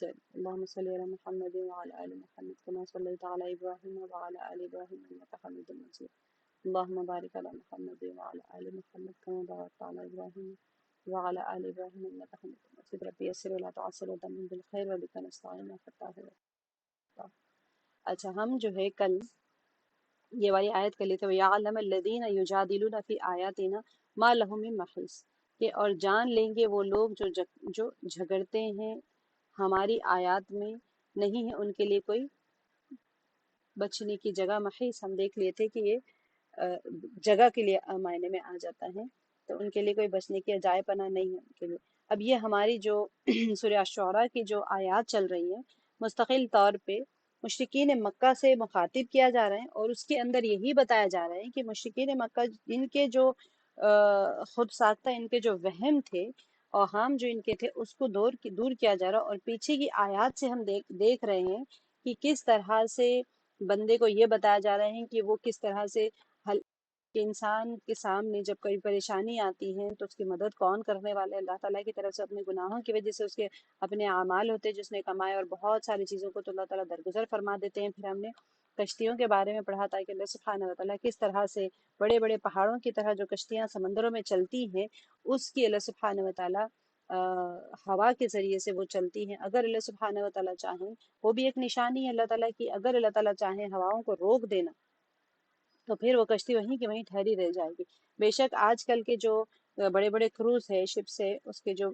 said. اللهم صل على محمد وعلى آل محمد كما صليت على إبراهيم وعلى آل إبراهيم إنك حميد مجيد. اللهم بارك على محمد وعلى آل محمد كما باركت على إبراهيم وعلى آل إبراهيم إنك حميد مجيد. رب يسر ولا تعسر وتمم بالخير وبك نستعين فتح. اچھا، ہم جو ہے کل یہ والی آیت کر لیتے ہوئے یعلم الذین یجادلون فی آیاتنا ما لهم من محیص، کہ اور جان لیں گے وہ لوگ جو جھگڑتے ہیں ہماری آیات میں، نہیں ہے ان کے لیے کوئی بچنے کی جگہ۔ محیص ہم دیکھ لیے تھے کہ یہ جگہ کے لیے معنی میں آ جاتا ہے، تو ان کے لیے کوئی بچنے کی جائے پناہ نہیں ہے ان کے لیے۔ اب یہ ہماری جو سورہ الشعراء کی جو آیات چل رہی ہیں مستقل طور پہ مشرکین مکہ سے مخاطب کیا جا رہا ہے، اور اس کے اندر یہی بتایا جا رہا ہے کہ مشرکین مکہ ان کے جو خود ساختہ ان کے جو وہم تھے، اوہام جو ان کے تھے، اس کو دور کیا جا رہا، اور پیچھے کی آیات سے ہم دیکھ رہے ہیں کہ کس طرح سے بندے کو یہ بتایا جا رہا ہے کہ وہ کس طرح سے کہ انسان کے سامنے جب کوئی پریشانی آتی ہے تو اس کی مدد کون کرنے والے؟ اللہ تعالیٰ کی طرف سے۔ اپنے گناہوں کی وجہ سے اس کے اپنے اعمال ہوتے جس نے کمائے، اور بہت ساری چیزوں کو تو اللہ تعالیٰ درگزر فرما دیتے ہیں۔ پھر ہم نے کشتیوں کے بارے میں پڑھا تھا کہ اللہ سبحانہ و تعالیٰ کس طرح سے بڑے بڑے پہاڑوں کی طرح جو کشتیاں سمندروں میں چلتی ہیں، اس کی اللہ سبحانہ و تعالیٰ ہوا کے ذریعے سے وہ چلتی ہیں۔ اگر اللہ سبحانہ و تعالیٰ چاہیں، وہ بھی ایک نشانی ہے اللہ تعالیٰ کی، اگر اللہ تعالیٰ چاہیں ہواؤں کو روک دینا تو پھر وہ کشتی وہیں کی وہیں ٹھہری رہ جائے گی۔ بے شک آج کل کے جو بڑے بڑے کروز ہے، شپس ہے، اس کے جو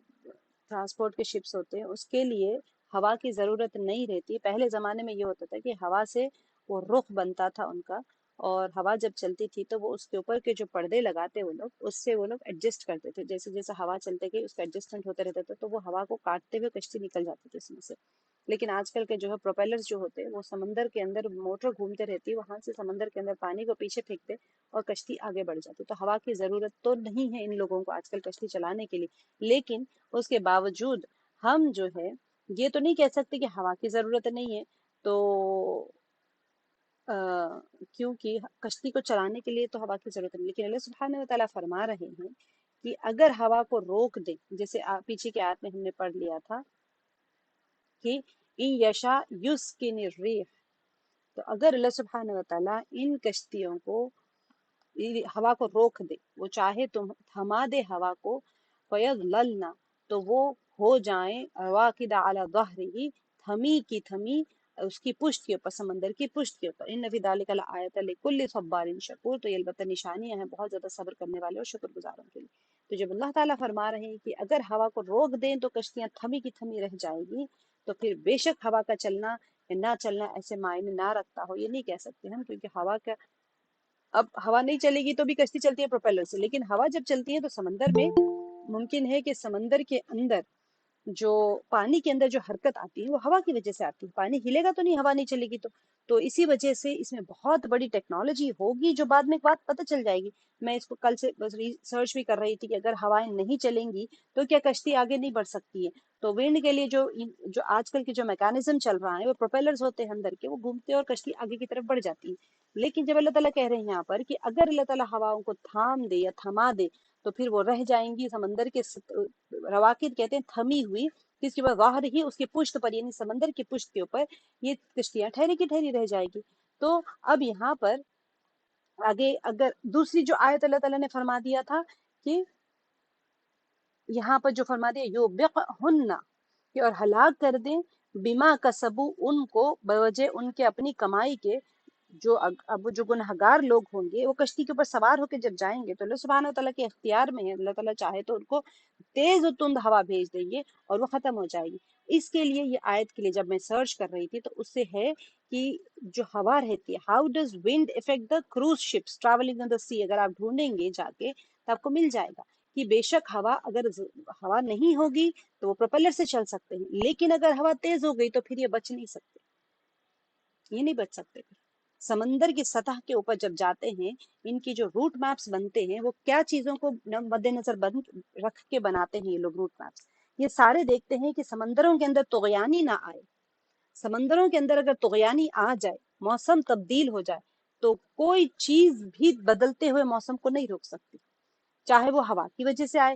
ٹرانسپورٹ کے شپس ہوتے ہیں، اس کے لیے ہوا کی ضرورت نہیں رہتی۔ پہلے زمانے میں یہ ہوتا تھا کہ ہوا سے وہ رخ بنتا تھا ان کا، اور ہوا جب چلتی تھی تو وہ اس کے اوپر کے جو پردے لگاتے وہ لوگ، اس سے وہ لوگ ایڈجسٹ کرتے تھے، جیسے جیسے ہوا چلتے گئی اس کا ایڈجسٹمنٹ ہوتے رہتا تھا، تو وہ ہوا کو کاٹتے ہوئے کشتی نکل جاتی تھی اس میں سے۔ لیکن آج کل کے جو ہے پروپیلرز جو ہوتے ہیں وہ سمندر کے اندر موٹر گھومتے رہتی ہے، وہاں سے سمندر کے اندر پانی کو پیچھے پھینکتے اور کشتی آگے بڑھ جاتی۔ تو ہوا کی ضرورت تو نہیں ہے ان لوگوں کو آج کل کشتی چلانے کے لیے، لیکن اس کے باوجود ہم جو ہے یہ تو نہیں کہہ سکتے کہ ہوا کی ضرورت نہیں ہے، تو کیونکہ کشتی کو چلانے کے لیے تو ہوا کی ضرورت نہیں، لیکن اللہ سبحانہ و تعالیٰ فرما رہے ہیں کہ اگر ہوا کو روک دیں، جیسے پیچھے کی آیت میں ہم نے پڑھ لیا تھا کہ ان یشا یسکن الریح، تو اگر اللہ سبحانہ و تعالیٰ ان کشتیوں کو ہوا کو روک دے، وہ چاہے تو تھما دے ہوا کو، فیضللنا، تو وہ ہو جائیں راکد علی ظہرہ، تھمی کی تھمی اس کی پشت کے اوپر، سمندر کی پشت کے اوپر۔ ان فی ذلک لآیۃ لکل صبار شکور، تو یہ البتہ نشانیاں ہیں بہت زیادہ صبر کرنے والے اور شکر گزاروں کے لیے۔ تو جب اللہ تعالیٰ فرما رہے ہیں کہ اگر ہوا کو روک دیں تو کشتیاں تھمی کی تھمی رہ جائیں گی، تو پھر بے شک ہوا کا چلنا یا نہ چلنا ایسے معنی نہ رکھتا ہو، یہ نہیں کہہ سکتے ہم، کیونکہ ہوا کا اب ہوا نہیں چلے گی تو بھی کشتی چلتی ہے پروپیلر سے، لیکن ہوا جب چلتی ہے تو سمندر میں ممکن ہے کہ سمندر کے اندر جو پانی کے اندر جو حرکت آتی ہے وہ ہوا کی وجہ سے آتی ہے۔ پانی ہلے گا تو نہیں، ہوا نہیں چلے گی تو اسی وجہ سے اس میں بہت بڑی ٹیکنالوجی ہوگی جو بعد میں ایک بات پتہ چل جائے گی۔ میں اس کو کل سے ریسرچ بھی کر رہی تھی کہ اگر ہوائیں نہیں چلیں گی تو کیا کشتی آگے نہیں بڑھ سکتی ہے؟ تو ونڈ کے لیے جو آج کل کی جو میکانزم چل رہا ہے وہ پروپیلرز ہوتے ہیں اندر کے، وہ گھومتے ہیں اور کشتی آگے کی طرف بڑھ جاتی ہے۔ لیکن جب اللہ تعالیٰ کہہ رہے ہیں یہاں پر کہ اگر اللہ تعالیٰ ہواؤں کو تھام دے یا تھما دے تو پھر وہ رہ جائیں گی سمندر کے رواقد کہتے ہیں تھمی ہوئی، جس کے بعد ظاہر ہی اس کی پشت پر، یعنی سمندر کی پشت کے اوپر یہ کشتیاں ٹھہری کی ٹھہری رہ جائے گی۔ تو اب یہاں پر آگے اگر دوسری جو آیت اللہ تعالیٰ نے فرما دیا تھا کہ یہاں پر جو فرما دیا یوبقہن، کہ اور ہلاک کر دیں، بما کسبو، ان کو بوجہ ان کے اپنی کمائی کے، جو گنہگار لوگ ہوں گے وہ کشتی کے اوپر سوار ہو کے جب جائیں گے تو اللہ سبحانہ و تعالیٰ کے اختیار میں ہے، اللہ تعالیٰ چاہے تو ان کو تیز و تند ہوا بھیج دیں گے اور وہ ختم ہو جائے گی۔ اس کے لیے یہ آیت کے لیے جب میں سرچ کر رہی تھی تو اس سے ہے کہ جو ہوا رہتی ہے، how does wind affect the cruise ships travelling on the sea, اگر آپ ڈھونڈیں گے جا کے تو آپ کو مل جائے گا کہ بے شک ہوا، اگر ہوا نہیں ہوگی تو وہ پروپیلر سے چل سکتے ہیں، لیکن اگر ہوا تیز ہو گئی تو پھر یہ بچ نہیں سکتے، یہ نہیں بچ سکتے۔ پھر سمندر کی سطح کے اوپر جب جاتے ہیں، ان کی جو روٹ میپس بنتے ہیں وہ کیا چیزوں کو مد نظر رکھ کے بناتے ہیں یہ لوگ روٹ میپس؟ یہ سارے دیکھتے ہیں کہ سمندروں کے اندر طغیانی نہ آئے، سمندروں کے اندر اگر طغیانی آ جائے، موسم تبدیل ہو جائے تو کوئی چیز بھی بدلتے ہوئے موسم کو نہیں روک سکتی، چاہے وہ ہوا کی وجہ سے آئے،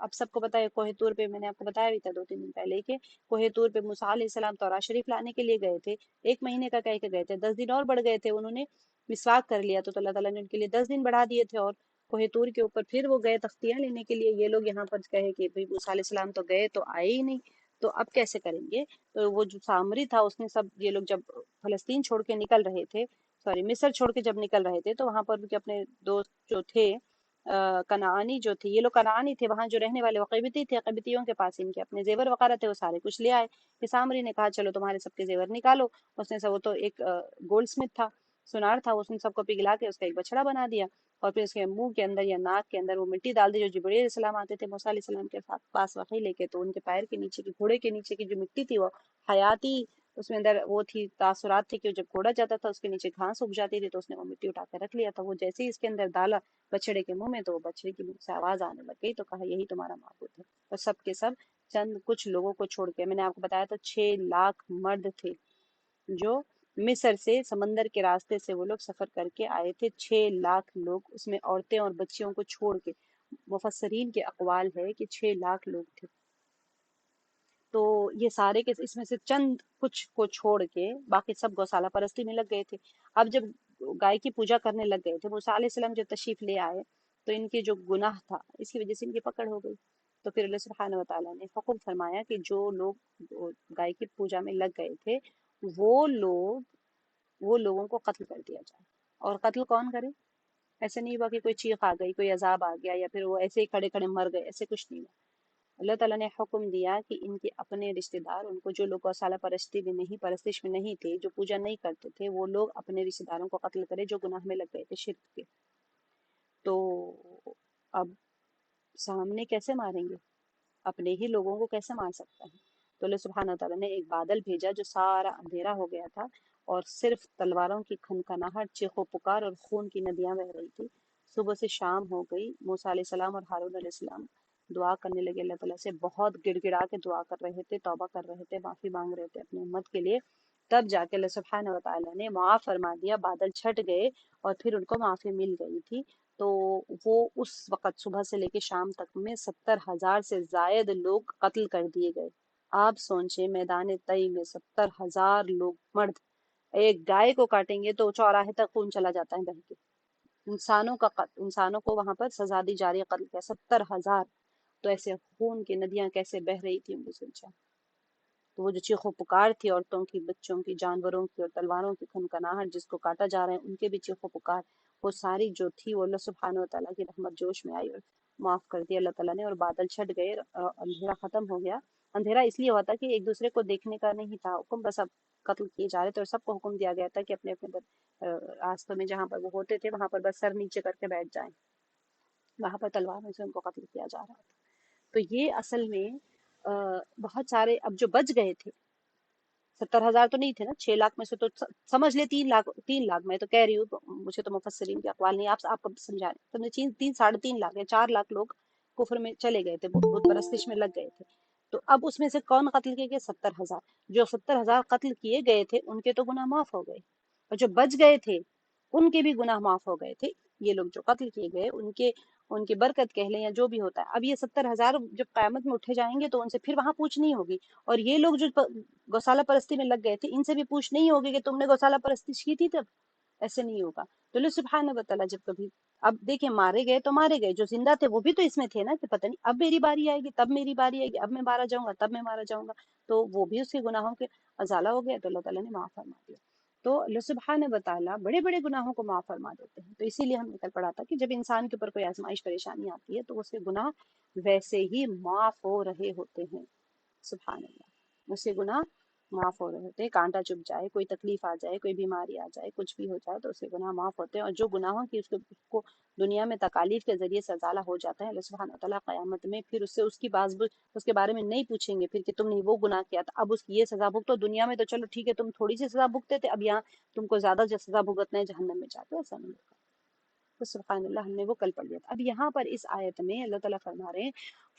اب سب کو پتا ہے کوہ طور پہ، میں نے آپ کو بتایا بھی تھا 2 3 دن پہلے کہ کوہ طور پہ موسیٰ علیہ السلام تورات شریف لانے کے لیے گئے تھے، 1 مہینے کا کہہ کے گئے تھے، 10 دن اور بڑھ گئے تھے، انہوں نے مسواک کر لیا تو اللہ تعالیٰ نے ان کے لیے 10 دن بڑھا دیے تھے، اور کوہ طور کے اوپر پھر وہ گئے تختیاں لینے کے لیے، یہ لوگ یہاں پر کہے کہ بھئی موسیٰ علیہ السلام تو گئے تو آئے ہی نہیں، تو اب کیسے کریں گے؟ تو وہ جو سامری تھا اس نے سب، یہ لوگ جب فلسطین چھوڑ کے نکل رہے تھے، سوری مصر چھوڑ کے جب نکل رہے تھے، تو وہاں پر کے اپنے دوست جو تھے کنعانی جو تھے، یہ لوگ کنعانی تھے، وہاں جو رہنے والے وہ قبطی تھے، قبطیوں کے پاس ان کے اپنے زیور وغیرہ تھے، وہ سارے کچھ لے آئے، کہ سامری نے کہا چلو تمہارے سب کے زیور نکالو، اس نے سب، وہ تو ایک گولڈ سمتھ تھا، سونار تھا، اس نے سب کو پگھلا کے اس کا ایک بچڑا بنا دیا، اور پھر اس کے منہ کے اندر یا ناک کے اندر وہ مٹی ڈال دی، جو جبرائیل علیہ السلام آتے تھے موسیٰ علیہ السلام کے پاس وحی لے کے، تو ان کے پیر کے نیچے کی، گھوڑے کے نیچے کی جو مٹی تھی وہ حیاتی، اس میں اندر وہ تھی تاثرات تھے کہ جب گھوڑا جاتا تھا اس کے نیچے گھاس اگ جاتی تھی، تو اس نے وہ مٹی اٹھا کے رکھ لیا تھا، وہ جیسے ہی اس کے اندر ڈالا بچڑے کے منہ میں، تو وہ بچڑے کی منہ سے آواز آنے لگ گئی، تو کہا یہی تمہارا معبود ہے، اور سب کے سب چند کچھ لوگوں کو چھوڑ کے، میں نے آپ کو بتایا تھا 6 لاکھ مرد تھے جو مصر سے سمندر کے راستے سے وہ لوگ سفر کر کے آئے تھے، 6 لاکھ لوگ، اس میں عورتیں اور بچیوں کو چھوڑ کے، مفسرین کے اقوال ہے کہ 6 لاکھ لوگ تھے، تو یہ سارے کے اس میں سے چند کچھ کو چھوڑ کے باقی سب گوسالہ پرستی میں لگ گئے تھے۔ اب جب گائے کی پوجا کرنے لگ گئے تھے، موسیٰ علیہ السلام جب تشریف لے آئے تو ان کے جو گناہ تھا اس کی وجہ سے ان کی پکڑ ہو گئی، تو پھر اللہ سبحانہ وتعالیٰ نے حکم فرمایا کہ جو لوگ گائے کی پوجا میں لگ گئے تھے وہ لوگوں کو قتل کر دیا جائے۔ اور قتل کون کرے؟ ایسے نہیں ہوا کہ کوئی چیخ آ گئی، کوئی عذاب آ گیا، یا پھر وہ ایسے ہی کھڑے کھڑے مر گئے، ایسے کچھ نہیں ہوا۔ اللہ تعالیٰ نے حکم دیا کہ ان کے اپنے رشتہ دار، ان کو جو لوگ گوسالہ پرستی میں نہیں، پرستش میں نہیں تھے، جو پوجا نہیں کرتے تھے، وہ لوگ اپنے رشتہ داروں کو قتل کرے جو گناہ میں لگ گئے تھے شرک کے۔ تو اب سامنے کیسے ماریں گے؟ اپنے ہی لوگوں کو کیسے مار سکتا ہے؟ تو اللہ سبحانہ تعالیٰ نے ایک بادل بھیجا جو سارا اندھیرا ہو گیا تھا، اور صرف تلواروں کی کھنکھناہٹ، چیخ و پکار اور خون کی ندیاں بہ رہی تھی۔ صبح سے شام ہو گئی، موسیٰ علیہ السلام اور ہارون علیہ السلام دعا کرنے لگے اللہ تعالیٰ سے، بہت گڑ گڑا کے دعا کر رہے تھے، توبہ کر رہے تھے، معافی مانگ رہے تھے اپنی امت کے لیے، تب جا کے اللہ سبحانہ وتعالیٰ نے معاف فرما دیا، بادل چھٹ گئے اور پھر ان کو معافی مل گئی تھی۔ تو وہ اس وقت صبح سے لے کے شام تک میں 70,000 سے زائد لوگ قتل کر دیے گئے۔ آپ سوچیں میدان طئی میں 70,000 لوگ مرد، ایک گائے کو کاٹیں گے تو چوراہے تک خون چلا جاتا ہے بہہ کے، انسانوں کا قتل، انسانوں کو وہاں پر سزا دی جا رہی ہے قتل کا، 70,000، تو ایسے خون کی ندیاں کیسے بہہ رہی تھی ان کو سوچا۔ تو وہ جو چیخ و پکار تھی عورتوں کی، بچوں کی، جانوروں کی اور تلواروں کی کھنکھناہٹ، جس کو کاٹا جا رہا ہے ان کے بھی چیخ و پکار، وہ ساری جو تھی وہ اللہ سبحانہ وتعالیٰ کی رحمت جوش میں آئی اور معاف کر دیا اللہ تعالیٰ نے، اور بادل چھٹ گئے اور اندھیرا ختم ہو گیا۔ اندھیرا اس لیے ہوا تھا کہ ایک دوسرے کو دیکھنے کا نہیں تھا حکم، بس اب قتل کیے جا رہے تھے، اور سب کو حکم دیا گیا تھا کہ اپنے اپنے راستوں میں جہاں پر وہ ہوتے تھے وہاں پر بس سر نیچے کر کے بیٹھ جائیں، وہاں پر تلواروں سے ان کو قتل کیا جا رہا تھا۔ تو یہ اصل میں بہت سارے اب جو بچ گئے تھے، 70,000 تو نہیں تھے نا، 6 لاکھ میں سے تو سمجھ لے 3 لاکھ، 3 لاکھ میں تو کہہ رہی ہوں، مجھے تو مفسرین کے اقوال نہیں، آپ کو سمجھا رہے ہیں، سمجھے 3 3 ساڑھے 3 لاکھ یا 4 لاکھ لوگ کفر میں چلے گئے تھے، بت پرستش میں لگ گئے تھے۔ تو اب اس میں سے کون قتل کیے گئے؟ 70,000۔ جو 70,000 قتل کیے گئے تھے ان کے تو گناہ معاف ہو گئے، اور جو بچ گئے تھے ان کے بھی گناہ معاف ہو گئے تھے۔ یہ لوگ جو قتل کیے گئے ان کی برکت کہہ لیں یا جو بھی ہوتا ہے، اب یہ 70,000 جب قیامت میں اٹھے جائیں گے تو ان سے پھر وہاں پوچھ نہیں ہوگی، اور یہ لوگ جو گوسالہ پرستی میں لگ گئے تھے ان سے بھی پوچھ نہیں ہوگی کہ تم نے گوسالہ پرستی کی تھی، تب ایسے نہیں ہوگا۔ تو اللہ سبحانہ وتعالیٰ جب کبھی، اب دیکھیں مارے گئے تو مارے گئے، جو زندہ تھے وہ بھی تو اس میں تھے نا، کہ پتہ نہیں اب میری باری آئے گی، تب میری باری آئے گی، اب میں مارا جاؤں گا، تب میں مارا جاؤں گا، تو وہ بھی اس کے گناہوں کے ازالہ ہو گیا، تو اللہ تعالیٰ نے معاف فرما دیا۔ تو اللہ سبحانہ وتعالیٰ بڑے بڑے گناہوں کو معاف فرما دیتے ہیں، تو اسی لیے ہم نے کل پڑھا تھا کہ جب انسان کے اوپر کوئی آزمائش پریشانی آتی ہے تو اس کے گناہ ویسے ہی معاف ہو رہے ہوتے ہیں۔ سبحان اللہ، اس کے گناہ معاف ہو رہے ہوتے ہیں، کانٹا چبھ جائے، کوئی تکلیف آ جائے، کوئی بیماری آ جائے، کچھ بھی ہو جائے تو اس کے گناہ معاف ہوتے ہیں، اور جو گناہوں کی اس کو دنیا میں تکالیف کے ذریعے سے ازالہ ہو جاتا ہے، اللہ سبحانہ تعالیٰ قیامت میں پھر اس کی اس کے بارے میں نہیں پوچھیں گے پھر کہ تم نے وہ گناہ کیا تھا، اب اس کی یہ سزا بھگتو، دنیا میں تو چلو ٹھیک ہے تم تھوڑی سی سزا بھگتے تھے، اب یہاں تم کو زیادہ سزا بھگتنا ہے، جہنم میں جاتے، ایسا نہیں ہوگا۔ تو سبحان اللہ، ہم نے وہ کل پڑھ لیا تھا۔ اب یہاں پر اس آیت میں اللہ تعالیٰ فرما رہے ہیں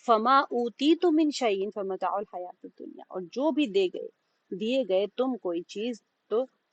فما اوتیتم من شیء فمتاع الحیات الدنیا، اور جو بھی دیے گئے تم کوئی چیز تو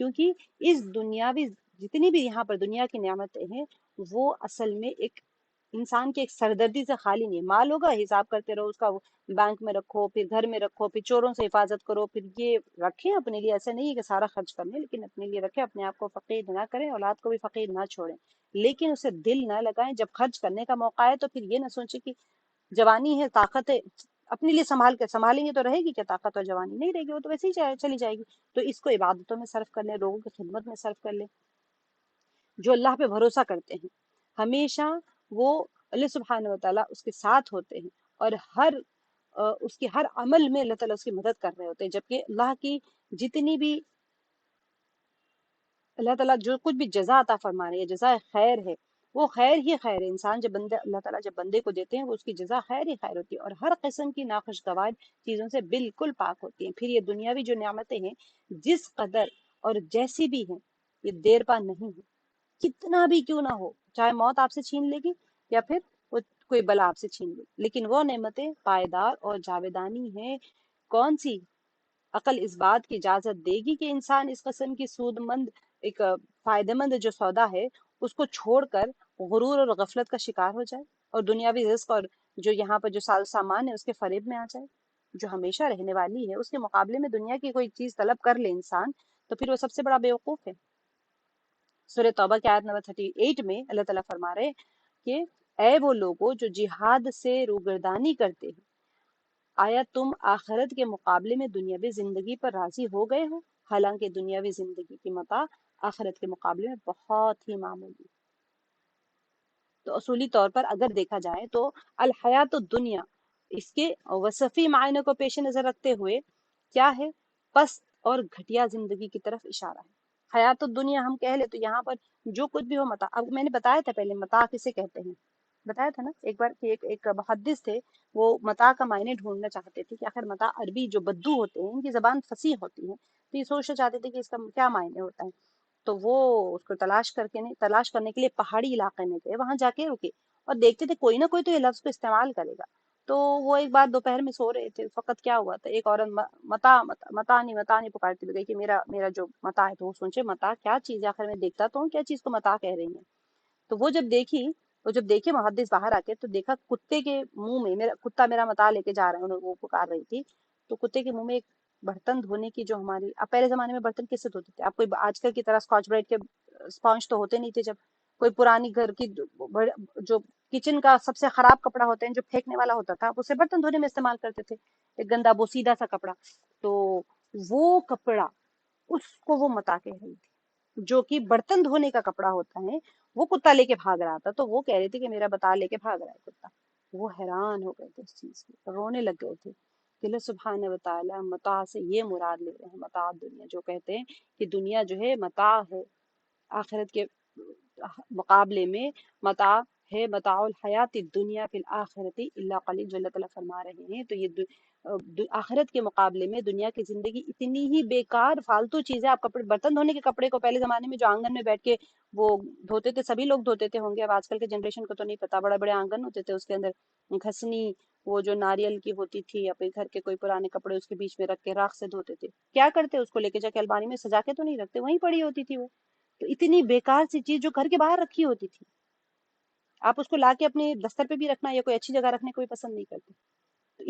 کیونکہ اس دنیاوی جتنی بھی یہاں پر دنیا کی نعمتیں ہیں وہ اصل میں ایک انسان کے ایک سردردی سے خالی نہیں ہے. مال ہوگا حساب کرتے رہو اس کا، بینک میں رکھو، پھر گھر میں رکھو، پھر چوروں سے حفاظت کرو، پھر یہ رکھیں اپنے لیے. ایسا نہیں ہے کہ سارا خرچ کرنے، لیکن اپنے لیے رکھیں، اپنے آپ کو فقیر نہ کریں، اولاد کو بھی فقیر نہ چھوڑیں، لیکن اسے دل نہ لگائیں. جب خرچ کرنے کا موقع آئے تو پھر یہ نہ سوچیں کہ جوانی ہے، طاقت ہے، اپنے لیے سنبھالیں گے تو رہے گی کیا طاقت، اور جوانی نہیں رہے گی، وہ تو ویسے ہی چلی جائے گی. تو اس کو عبادتوں میں صرف کر لیں، لوگوں کی خدمت میں صرف کر لیں. جو اللہ پہ بھروسہ کرتے ہیں ہمیشہ وہ اللہ سبحانہ و تعالیٰ اس کے ساتھ ہوتے ہیں، اور اس کے ہر عمل میں اللہ تعالیٰ اس کی مدد کر رہے ہوتے ہیں. جبکہ اللہ کی جتنی بھی اللہ تعالیٰ جو کچھ بھی جزا عطا فرما رہے ہیں، جزا خیر ہے، وہ خیر ہی خیر ہے. انسان جب اللہ تعالیٰ جب بندے کو دیتے ہیں وہ اس کی جزا خیر ہی خیر ہوتی ہے، اور ہر قسم کی ناخوشگوار چیزوں سے بالکل پاک ہوتی ہیں. پھر یہ دنیاوی جو نعمتیں ہیں جس قدر اور جیسی بھی ہیں یہ دیر پا نہیں ہے، کتنا بھی کیوں نہ ہو، چاہے موت آپ سے چھین لے گی یا پھر وہ کوئی بلا آپ سے چھین لے، لیکن وہ نعمتیں پائیدار اور جاویدانی ہیں. کون سی عقل اس بات کی اجازت دے گی کہ انسان اس قسم کی سود مند ایک فائدہ مند جو سودا ہے اس کو چھوڑ کر غرور اور غفلت کا شکار ہو جائے، اور دنیاوی رزق اور جو یہاں پر جو سامان ہے اس کے فریب میں آ جائے جو ہمیشہ رہنے والی ہے. اس کے مقابلے میں دنیا کی کوئی چیز طلب کر لے انسان تو پھر وہ سب سے بڑا بیوقوف ہے. سورہ توبہ کی آیت نمبر 38 میں اللہ تعالیٰ فرما رہے کہ اے وہ لوگوں جو جہاد سے روگردانی کرتے ہیں، آیا تم آخرت کے مقابلے میں دنیاوی زندگی پر راضی ہو گئے ہو، حالانکہ دنیاوی زندگی کی متاع آخرت کے مقابلے میں بہت ہی معمولی. تو اصولی طور پر اگر دیکھا جائے تو الحیات الدنیا اس کے وصفی معنی کو پیش نظر رکھتے ہوئے کیا ہے؟ پست اور گھٹیا زندگی کی طرف اشارہ ہے. حیات الدنیا ہم کہہ لیں تو یہاں پر جو کچھ بھی ہو متاع. اب میں نے بتایا تھا پہلے متاع کسے کہتے ہیں، بتایا تھا نا ایک بار کہ ایک محدث تھے، وہ متاع کا معنی ڈھونڈنا چاہتے تھے کہ آخر متاع عربی جو بدو ہوتے ہیں ان کی زبان فصیح ہوتی ہے، تو یہ سوچنا چاہتے تھے کہ اس کا کیا معنی ہوتا ہے. تو وہ اس کو تلاش کرنے کے لیے پہاڑی علاقے میں گئے، وہاں جا کے رکے اور دیکھتے تھے کوئی نہ کوئی تو یہ لفظ کو استعمال کرے گا. تو وہ ایک بار دوپہر میں سو رہے تھے، اس وقت کیا ہوا تھا، ایک عورت متا نہیں پکارتی گئی کہ میرا جو متا ہے. تو وہ سوچے متا کیا چیز ہے، آخر میں دیکھتا تو ہوں کیا چیز کو متا کہہ رہی ہیں. تو وہ جب دیکھے محدث باہر آ کے تو دیکھا کتے کے منہ میں کتا میرا متا لے کے جا رہے ہیں، وہ پکار رہی تھی. تو کتے کے منہ میں ایک برتن دھونے کی جو ہماری، اب پہلے زمانے میں برتن کس سے دھوتے تھے، آپ کوئی آج کل کی طرح اسکاچ برائٹ کے اسپانج تو ہوتے نہیں تھے. جب کوئی پرانی گھر کی جو کچن کا سب سے خراب کپڑا ہوتا ہے جو پھینکنے والا ہوتا تھا، اسے برتن دھونے میں استعمال کرتے تھے، ایک گندا بوسیدہ سا کپڑا. تو وہ کپڑا اس کو وہ متا کہہ رہی تھی، جو کہ برتن دھونے کا کپڑا ہوتا ہے وہ کتا لے کے بھاگ رہا تھا. تو وہ کہہ رہی تھی کہ میرا بتا لے کے بھاگ رہا ہے کتا. وہ حیران ہو گئے تھے اس چیز سے، رونے لگ گئے تھے کہ اللہ سبحانہ و تعالیٰ متاع سے یہ مراد لے رہے ہیں، متاع دنیا، جو کہتے ہیں کہ دنیا جو ہے متاع ہے، آخرت کے مقابلے میں متاع ہے، متاع الحیات الدنیا فی الآخرت الا قلیل، جو اللہ تعالیٰ فرما رہے ہیں. تو یہ آخرت کے مقابلے میں دنیا کی زندگی اتنی ہی بیکار فالتو چیز ہے. آپ کپڑے برتن دھونے کے کپڑے کو پہلے زمانے میں جو آنگن میں بیٹھ کے وہ دھوتے تھے، سبھی لوگ دھوتے تھے ہوں گے، اب آج کل کے جنریشن کو تو نہیں پتا. بڑے بڑے آنگن ہوتے تھے، اس کے اندر گھسنی وہ جو ناریل کی ہوتی تھی، اپنے گھر کے کوئی پرانے کپڑے اس کے بیچ میں رکھ کے راکھ سے دھوتے تھے. کیا کرتے اس کو لے کے جا کے الماری میں سجا کے تو نہیں رکھتے، وہیں پڑی ہوتی تھی وہ. تو اتنی بیکار سی چیز جو گھر کے باہر رکھی ہوتی تھی، آپ اس کو لا کے اپنے دفتر پہ بھی رکھنا یا کوئی اچھی جگہ رکھنے کوئی پسند نہیں کرتے. تو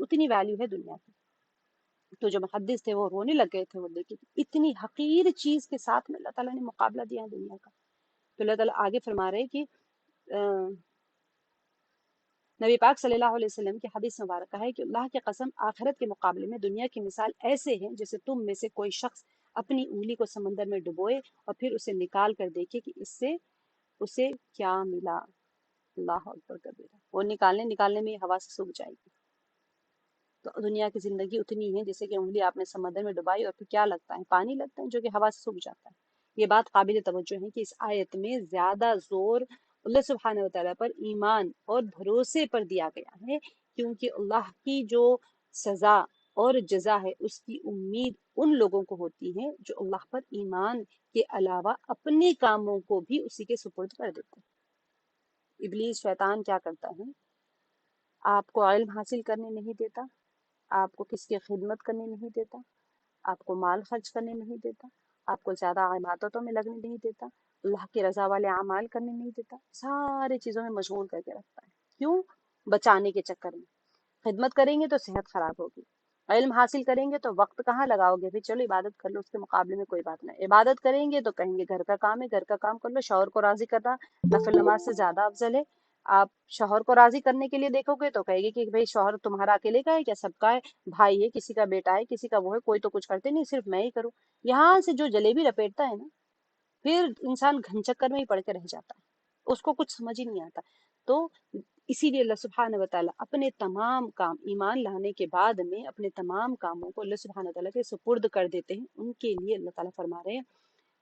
اتنی ویلیو ہے دنیا کی. تو جو محدث تھے وہ رونے لگ گئے تھے، وہ دیکھے اتنی حقیر چیز کے ساتھ میں اللہ تعالیٰ نے مقابلہ دیا ہے دنیا کا. تو اللہ تعالیٰ آگے فرما رہے کہ نبی پاک صلی اللہ علیہ وسلم کی حدیث مبارکہ ہے کہ اللہ کی قسم آخرت کے مقابلے میں دنیا کی مثال ایسے ہیں جیسے تم میں سے کوئی شخص اپنی انگلی کو سمندر میں ڈبوئے اور پھر اسے نکال کر دیکھے کہ اس سے اسے کیا ملا. اللہ اکبر کبیرہ. وہ نکالنے میں ہوا سے سوکھ جائے گی. تو دنیا کی زندگی اتنی ہے جیسے کہ انگلی آپ نے سمندر میں ڈبائی اور پھر کیا لگتا ہے، پانی لگتا ہے جو کہ ہوا سے سوکھ جاتا ہے. یہ بات قابل توجہ ہے کہ اس آیت میں زیادہ زور اللہ سبحانہ و تعالیٰ پر ایمان اور بھروسے پر دیا گیا ہے، کیونکہ اللہ کی جو سزا اور جزا ہے اس کی امید ان لوگوں کو ہوتی ہے جو اللہ پر ایمان کے علاوہ اپنے کاموں کو بھی اسی کے سپرد کر دیتے ہیں. ابلیس شیطان کیا کرتا ہے؟ آپ کو علم حاصل کرنے نہیں دیتا، آپ کو کس کی خدمت کرنے نہیں دیتا، آپ کو مال خرچ کرنے نہیں دیتا، آپ کو زیادہ عبادتوں میں لگنے نہیں دیتا، اللہ کی رضا والے اعمال کرنے نہیں دیتا، سارے چیزوں میں مشغول کر کے رکھتا ہے۔ کیوں؟ بچانے کے چکر میں۔ خدمت کریں گے تو صحت خراب ہوگی، علم حاصل کریں گے تو وقت کہاں لگاؤ گے؟ پھر چلو عبادت کر لو، اس کے مقابلے میں کوئی بات نہیں۔ عبادت کریں گے تو کہیں گے گھر کا کام ہے، گھر کا کام کر لو، شوہر کو راضی کرنا نفل نماز سے زیادہ افضل ہے۔ آپ شوہر کو راضی کرنے کے لیے دیکھو گے تو کہے گی کہ بھئی شوہر تمہارا اکیلے کا ہے کیا؟ سب کا ہے، بھائی ہے، کسی کا بیٹا ہے، کسی کا وہ ہے، کوئی تو کچھ کرتے نہیں، صرف میں ہی کروں۔ یہاں سے جو جلیبی لپیٹتا ہے نا، پھر انسان گھن چکر میں ہی پڑ کے رہ جاتا ہے، اس کو کچھ سمجھ ہی نہیں آتا۔ تو اسی لیے اللہ سبحانہ وتعالیٰ اپنے تمام کام ایمان لانے کے بعد میں اپنے تمام کاموں کو اللہ سبحانہ وتعالیٰ کے سپرد کر دیتے ہیں، ان کے لیے اللہ تعالیٰ فرما رہے ہیں۔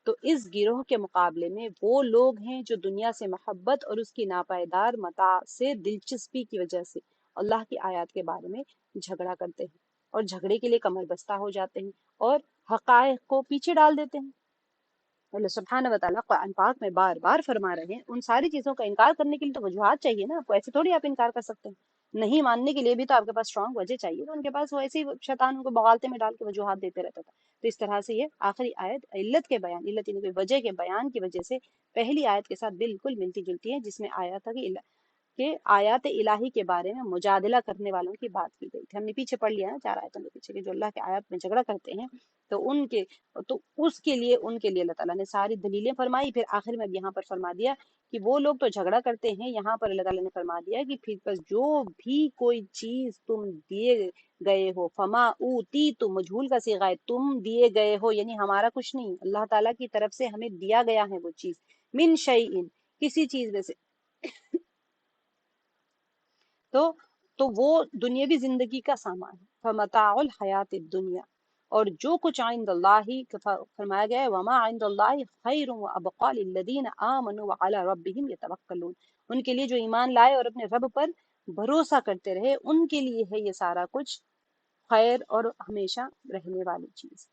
تو اس گروہ کے مقابلے میں وہ لوگ ہیں جو دنیا سے محبت اور اس کی ناپائیدار متاع سے دلچسپی کی وجہ سے اللہ کی آیات کے بارے میں جھگڑا کرتے ہیں اور جھگڑے کے لیے کمر بستہ ہو جاتے ہیں اور حقائق کو پیچھے ڈال دیتے ہیں۔ اللہ سبحانہ وتعالیٰ قرآن پاک میں بار بار فرما رہے ہیں، ان ساری چیزوں کا انکار کرنے کے لیے تو وجوہات چاہیے نا، آپ کو ایسے تھوڑی آپ انکار کر سکتے ہیں، نہیں ماننے کے لیے بھی تو آپ کے پاس اسٹرانگ وجہ چاہیے، تو ان کے پاس وہ ایسے ہی شیطان ان کو بغالتے میں ڈال کے وجوہات دیتے رہتا تھا۔ تو اس طرح سے یہ آخری آیت علت کے بیان، علت یعنی کوئی وجہ کے بیان کی وجہ سے پہلی آیت کے ساتھ بالکل ملتی جلتی ہے، جس میں آیا تھا کہ آیات الہی کے بارے میں مجادلہ کرنے والوں کی بات کی گئی تھی۔ ہم نے پیچھے پڑھ لیا نا 4 آیتوں کے پیچھے کہ جو اللہ کے آیات میں جھگڑا کرتے ہیں تو اس کے لیے اللہ تعالیٰ نے ساری دلیلیں فرمائی، پھر آخر میں اب یہاں پر فرما دیا کہ وہ لوگ تو جھگڑا کرتے ہیں، یہاں پر اللہ تعالیٰ نے فرما دیا کہ پھر بس جو بھی کوئی چیز تم دیے گئے ہو، فما اوتی تو مجھول کا صیغہ ہے، تم دیے گئے ہو یعنی ہمارا کچھ نہیں، اللہ تعالیٰ کی طرف سے ہمیں دیا گیا ہے وہ چیز، من شیئن کسی چیز میں سے، تو وہ دنیاوی زندگی کا سامان ہے، فمتاع الحیات الدنیا، اور جو کچھ عند اللہ فرمایا گیا ہے وما عند اللہ خیر وابقى للذین آمنوا وعلی ربهم یتوکلون، ان کے لیے جو ایمان لائے اور اپنے رب پر بھروسہ کرتے رہے، ان کے لیے ہے یہ سارا کچھ خیر اور ہمیشہ رہنے والی چیز۔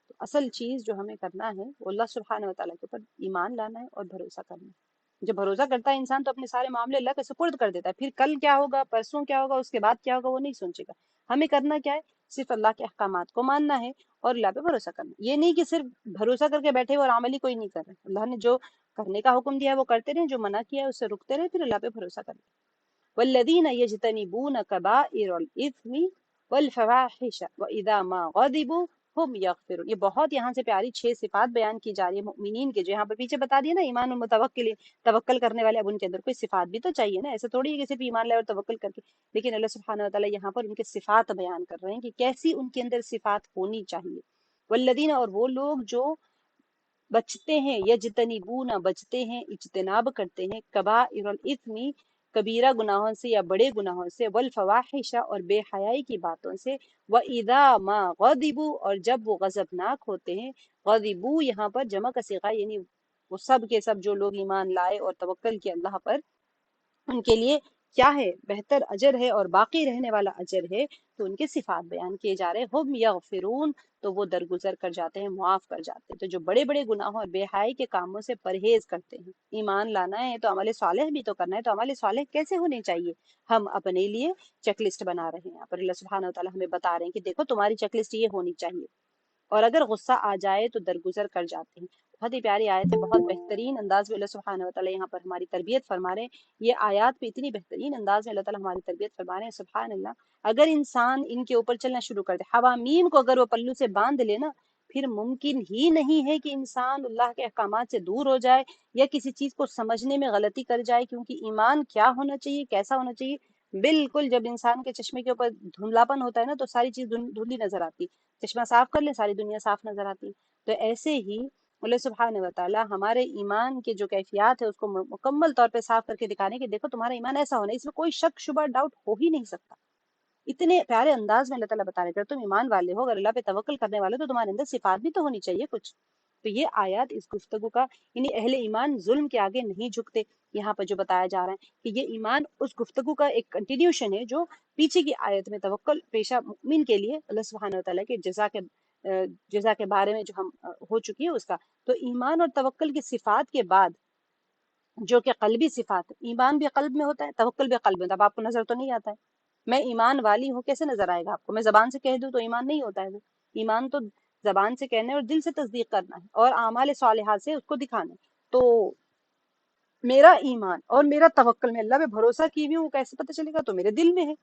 تو اصل چیز جو ہمیں کرنا ہے وہ اللہ سبحانہ وتعالیٰ کے اوپر ایمان لانا ہے اور بھروسہ کرنا ہے۔ جب بھروسہ کرتا ہے انسان تو اپنے سارے معاملے اللہ کے سپرد کر دیتا ہے، پھر کل کیا ہوگا، پرسوں کیا ہوگا، اس کے بعد کیا ہوگا وہ نہیں سوچے گا۔ ہمیں کرنا کیا ہے؟ صرف اللہ کے احکامات کو ماننا ہے اور اللہ پہ بھروسہ کرنا ہے۔ یہ نہیں کہ صرف بھروسہ کر کے بیٹھے اور عمل ہی کوئی نہیں کر رہے، اللہ نے جو کرنے کا حکم دیا ہے وہ کرتے رہے، جو منع کیا ہے اس سے رکتے رہے، پھر اللہ پہ بھروسہ کریں۔ والذین یجتنبون کبائر الاثم والفواحش واذا ما غضبوا ہم یغفرون، یہ بہت یہاں سے پیاری 6 صفات بیان کی جا رہی ہے مؤمنین کے، جو یہاں پر پیچھے بتا دیا نا ایمان المتوکل، توکل کرنے والے، اب ان کے اندر کوئی صفات بھی تو چاہیے نا، ایسے تھوڑی ہے کہ صرف ایمان لائے اور توکل کر کے، لیکن اللہ سبحانہ وتعالیٰ یہاں پر ان کے صفات بیان کر رہے ہیں کہ کیسی ان کے اندر صفات ہونی چاہیے۔ والذین، اور وہ لوگ جو بچتے ہیں، یجتنبون بچتے ہیں، اجتناب کرتے ہیں، کبائر الاثم کبیرہ گناہوں سے یا بڑے گناہوں سے، والفواحش اور بے حیائی کی باتوں سے، وَإِذَا مَا غَضِبُوا اور جب وہ غضبناک ہوتے ہیں، غضبوا یہاں پر جمع کا صیغہ یعنی وہ سب کے سب جو لوگ ایمان لائے اور توکل کیا اللہ پر، ان کے لیے کیا ہے؟ بہتر اجر ہے اور باقی رہنے والا اجر ہے۔ تو ان کے صفات بیان کیے جا رہے ہیں، ہم یغفرون تو وہ درگزر کر جاتے ہیں، معاف کر جاتے ہیں۔ تو جو بڑے بڑے گناہوں اور بے حیائی کے کاموں سے پرہیز کرتے ہیں، ایمان لانا ہے تو عمل صالح بھی تو کرنا ہے، تو عمل صالح کیسے ہونے چاہیے؟ ہم اپنے لیے چیک لسٹ بنا رہے ہیں، پر اللہ سبحانہ وتعالیٰ ہمیں بتا رہے ہیں کہ دیکھو تمہاری چیک لسٹ یہ ہونی چاہیے، اور اگر غصہ آ جائے تو درگزر کر جاتے ہیں۔ بہت ہی پیاری آیت ہے، بہت بہترین انداز میں اللہ سبحانہ وتعالیٰ یہاں پر ہماری تربیت فرما رہے ہیں۔ یہ آیات پہ اتنی بہترین انداز میں اللہ تعالیٰ ہماری تربیت فرما رہے ہیں، سبحان اللہ۔ اگر انسان ان کے اوپر چلنا شروع کر دے، حوامیم کو اگر وہ پلو سے باندھ لے نا، پھر ممکن ہی نہیں ہے کہ انسان اللہ کے احکامات سے دور ہو جائے یا کسی چیز کو سمجھنے میں غلطی کر جائے، کیونکہ ایمان کیا ہونا چاہیے، کیسا ہونا چاہیے، بالکل جب انسان کے چشمے کے اوپر دھندلاپن ہوتا ہے نا تو ساری چیز دھندلی نظر آتی، چشمہ صاف کر لیں ساری دنیا صاف نظر آتی۔ تو ایسے ہی اللہ سبحانہ وتعالیٰ ہمارے ایمان کے جو کیفیات ہے اس کو مکمل طور پہ صاف کر کے دکھانے کہ دیکھو تمہارا ایمان ایسا ہونا ہے، اس میں کوئی شک شبہ ڈاؤٹ ہو ہی نہیں سکتا۔ اتنے پیارے انداز میں اللہ تعالیٰ بتا رہے ہیں، اگر تم ایمان والے ہو، اگر اللہ پہ توکل کرنے والے ہو تو تمہارے اندر صفات بھی تو ہونی چاہیے کچھ۔ تو یہ آیات اس گفتگو کا، یعنی اہل ایمان ظلم کے آگے نہیں جھکتے، یہاں پر جو بتایا جا رہا ہے کہ یہ ایمان اس گفتگو کا ایک کنٹینیوشن ہے جو پیچھے کی آیت میں توکل پیشہ مومن کے لیے اللہ سبحانہ وتعالیٰ کے جزا کے بارے میں جو ہم ہو چکی ہے اس کا۔ تو ایمان اور توکل کی صفات کے بعد جو کہ قلبی صفات، ایمان بھی قلب میں ہوتا ہے، توکل بھی قلب میں ہوتا ہے۔ اب آپ کو نظر تو نہیں آتا ہے، میں ایمان والی ہوں کیسے نظر آئے گا آپ کو؟ میں زبان سے کہہ دوں تو ایمان نہیں ہوتا ہے وہ، ایمان تو زبان سے کہنا ہے اور دل سے تصدیق کرنا ہے اور اعمال صالحات سے اس کو دکھانا ہے۔ تو میرا ایمان اور میرا توکل، میں اللہ پہ بھروسہ کی ہوئی ہوں، وہ کیسے پتہ چلے گا؟ تو میرے دل میں ہے۔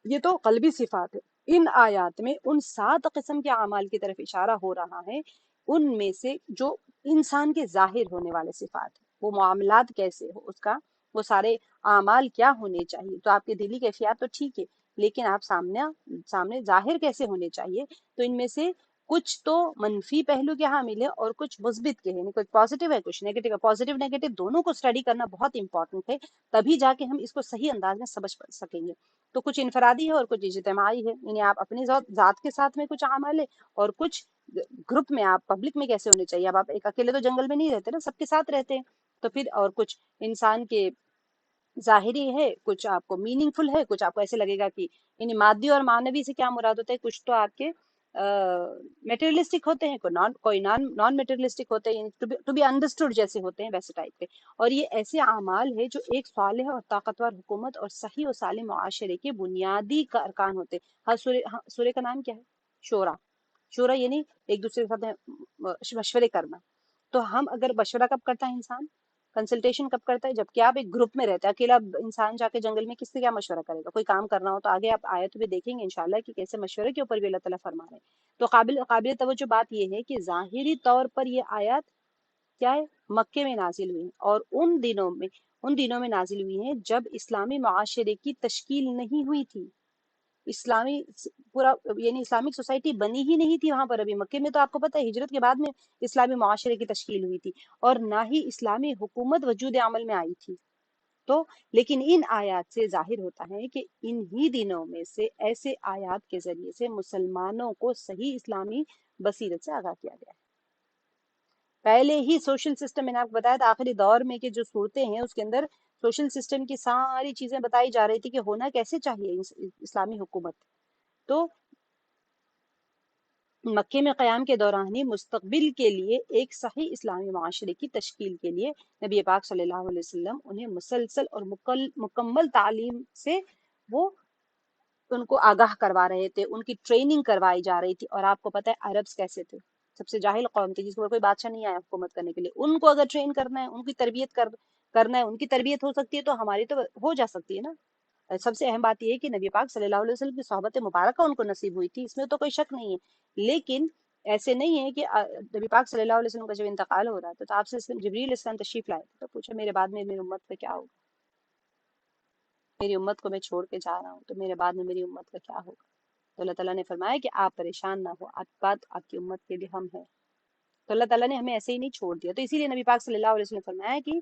یہ تو قلبی صفات ہے۔ ان آیات میں ان 7 قسم کے اعمال کی طرف اشارہ ہو رہا ہے، ان میں سے جو انسان کے ظاہر ہونے والے صفات ہیں، وہ معاملات کیسے ہو اس کا، وہ سارے اعمال کیا ہونے چاہیے، تو آپ کی دلی کیفیات تو ٹھیک ہے، لیکن آپ سامنے ظاہر کیسے ہونے چاہیے؟ تو ان میں سے کچھ تو منفی پہلو کے حامل ہے اور کچھ مثبت کے ہیں، یعنی کچھ پازیٹیو ہے کچھ نیگیٹو ہے۔ پازیٹیو نیگیٹو دونوں کو اسٹڈی کرنا بہت امپورٹنٹ ہے، تبھی جا کے ہم اس کو صحیح انداز میں سمجھ سکیں گے۔ تو کچھ انفرادی ہے اور کچھ اجتماعی ہے، یعنی آپ اپنی ذات کے ساتھ میں کچھ اعمال ہے اور کچھ گروپ میں، آپ پبلک میں کیسے ہونے چاہیے۔ اب آپ ایک اکیلے تو جنگل میں نہیں رہتے نا، سب کے ساتھ رہتے ہیں۔ تو پھر اور کچھ انسان کے ظاہری ہے، کچھ آپ کو میننگ فل ہے، کچھ آپ کو ایسے لگے گا کہ یعنی مادی اور معنوی سے کیا مراد ہوتا ہے، کچھ تو آپ کے میٹریلسٹک ہوتے ہیں، کوئی نان میٹریلسٹک ہوتے ہیں، ٹو بی انڈرسٹوڈ جیسے ہوتے ہیں ویسے ٹائپ کے۔ اور یہ ایسے اعمال ہے جو ایک صالح اور طاقتور حکومت اور صحیح و سالم معاشرے کے بنیادی ارکان ہوتے ہیں۔ ہر سورہ کا نام کیا ہے؟ شورا۔ شورا یعنی ایک دوسرے کے ساتھ مشورے کرنا۔ تو ہم اگر مشورہ کب کرتا ہے انسان؟ کنسلٹیشن کب کرتا ہے؟ جبکہ آپ ایک گروپ میں رہتے ہیں۔ اکیلا انسان جا کے جنگل میں کس سے کیا مشورہ کرے گا؟ کوئی کام کرنا ہو تو آگے آپ آیت میں دیکھیں گے انشاءاللہ کہ کیسے مشورے کے اوپر بھی اللہ تعالیٰ فرما رہے ہیں۔ تو قابل توجہ بات یہ ہے کہ ظاہری طور پر یہ آیات کیا ہے؟ مکے میں نازل ہوئی ہیں، اور ان دنوں میں نازل ہوئی ہیں جب اسلامی معاشرے کی تشکیل نہیں ہوئی تھی۔ اسلامی پورا یعنی اسلامک سوسائٹی بنی ہی نہیں تھی وہاں پر ابھی مکے میں۔ تو آپ کو پتہ ہے ہجرت کے بعد میں اسلامی معاشرے کی تشکیل ہوئی تھی، اور نہ ہی اسلامی حکومت وجود عمل میں آئی تھی۔ تو لیکن ان آیات سے ظاہر ہوتا ہے کہ انہی دنوں میں سے ایسے آیات کے ذریعے سے مسلمانوں کو صحیح اسلامی بصیرت سے آگاہ کیا گیا ہے۔ پہلے ہی سوشل سسٹم، میں نے آپ کو بتایا تھا آخری دور میں کہ جو صورتیں ہیں اس کے اندر سوشل سسٹم کی ساری چیزیں بتائی جا رہی تھی کہ ہونا کیسے چاہیے اسلامی حکومت۔ تو مکے میں قیام کے دوران ہی مستقبل کے لیے ایک صحیح اسلامی معاشرے کی تشکیل کے لیے نبی پاک صلی اللہ علیہ وسلم انہیں مسلسل اور مکمل تعلیم سے وہ ان کو آگاہ کروا رہے تھے، ان کی ٹریننگ کروائی جا رہی تھی۔ اور آپ کو پتہ ہے عربز کیسے تھے؟ سب سے جاہل قوم تھی، جس کو کوئی بادشاہ نہیں آیا حکومت کرنے کے لیے۔ ان کو اگر ٹرین کرنا ہے، ان کی تربیت کرنا ہے، ان کی تربیت ہو سکتی ہے تو ہماری تو ہو جا سکتی ہے نا۔ سب سے اہم بات یہ ہے کہ نبی پاک صلی اللہ علیہ وسلم کی صحبت مبارکہ ان کو نصیب ہوئی تھی، اس میں تو کوئی شک نہیں ہے۔ لیکن ایسے نہیں ہے کہ نبی پاک صلی اللہ علیہ وسلم کا جب انتقال ہو رہا تھا تو آپ سے جبریل علیہ السلام تشریف لائے تھے، تو پوچھا میرے بعد میں میری امت کا کیا ہوگا، میری امت کو میں چھوڑ کے جا رہا ہوں تو میرے بعد میں میری امت کا کیا ہوگا؟ تو اللہ تعالیٰ نے فرمایا کہ آپ پریشان نہ ہو، آپ بات آپ کی امت کے لیے ہم ہیں۔ تو اللہ تعالیٰ نے ہمیں ایسے ہی نہیں چھوڑ دیا۔ تو اسی لیے نبی پاک صلی اللہ علیہ وسلم نے فرمایا کہ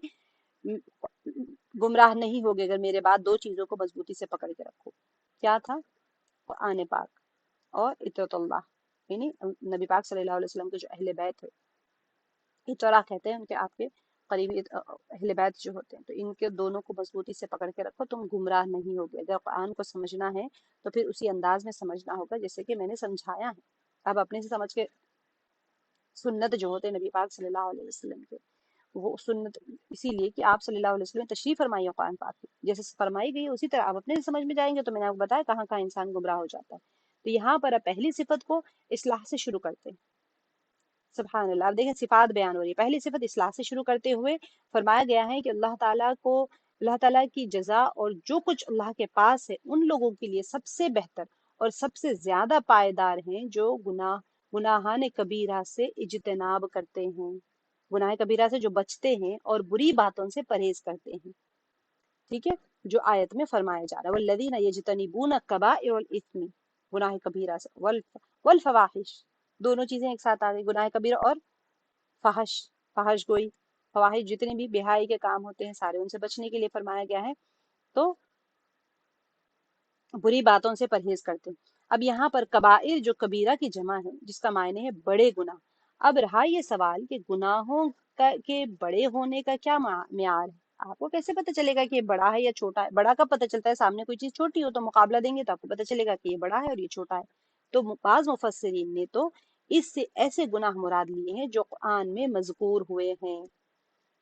گمراہ نہیں ہوگے اگر میرے بعد 2 چیزوں کو مضبوطی سے پکڑ کے رکھو۔ کیا تھا؟ قرآن پاک اور اطاعت اللہ، یعنی نبی پاک صلی اللہ علیہ وسلم کے جو اہل بیت ہے، اطاعہ کہتے ہیں ان کے آپ کے قریبی اہل بیت جو ہوتے ہیں، تو ان کے دونوں کو مضبوطی سے پکڑ کے رکھو، تم گمراہ نہیں ہوگے۔ اگر قرآن کو سمجھنا ہے تو پھر اسی انداز میں سمجھنا ہوگا جیسے کہ میں نے سمجھایا ہے۔ اب اپنے سے سمجھ کے سنت جو ہوتے ہیں نبی پاک صلی اللہ علیہ وسلم کے، وہ سنت اسی لیے کہ آپ صلی اللہ علیہ وسلم تشریف فرمائی ہے قرآن پاک کی، جیسے فرمائی گئی اسی طرح آپ اپنے سے سمجھ میں جائیں گے۔ تو میں نے آپ کو بتایا کہاں کہاں انسان گمراہ ہو جاتا ہے۔ تو یہاں پر اب پہلی صفت کو اصلاح سے شروع کرتے ہیں۔ سبحان اللہ، اب دیکھیں صفات بیان ہو رہی ہے۔ پہلی صفت اصلاح سے شروع کرتے ہوئے فرمایا گیا ہے کہ اللہ تعالیٰ کی جزا اور جو کچھ اللہ کے پاس ہے ان لوگوں کے لیے سب سے بہتر اور سب سے زیادہ پائیدار ہیں جو گناہان کبیرہ سے اجتناب کرتے ہیں، گناہ کبیرہ سے جو بچتے ہیں اور بری باتوں سے پرہیز کرتے ہیں۔ ٹھیک ہے، جو آیت میں فرمایا جا رہا ہے والذین یجتنبون کبائر الاثم، گناہ کبیرہ سے والفواحش، دونوں چیزیں ایک ساتھ آ گئی، گناہ کبیرہ اور فحش گوئی، فواحش جتنے بھی بہائی کے کام ہوتے ہیں سارے ان سے بچنے کے لیے فرمایا گیا ہے۔ تو بری باتوں سے پرہیز کرتے ہیں۔ اب یہاں پر کبائر جو کبیرہ کی جمع ہے جس کا معنی ہے بڑے گناہ۔ اب رہا یہ سوال کہ گناہوں کے بڑے ہونے کا کیا معیار ہے؟ آپ کو کیسے پتہ چلے گا کہ یہ بڑا ہے یا چھوٹا ہے؟ بڑا کب پتہ چلتا ہے؟ سامنے کوئی چیز چھوٹی ہو تو مقابلہ دیں گے تو آپ کو پتہ چلے گا کہ یہ بڑا ہے اور یہ چھوٹا ہے۔ تو بعض مفسرین نے تو اس سے ایسے گناہ مراد لیے ہیں جو قرآن میں مذکور ہوئے ہیں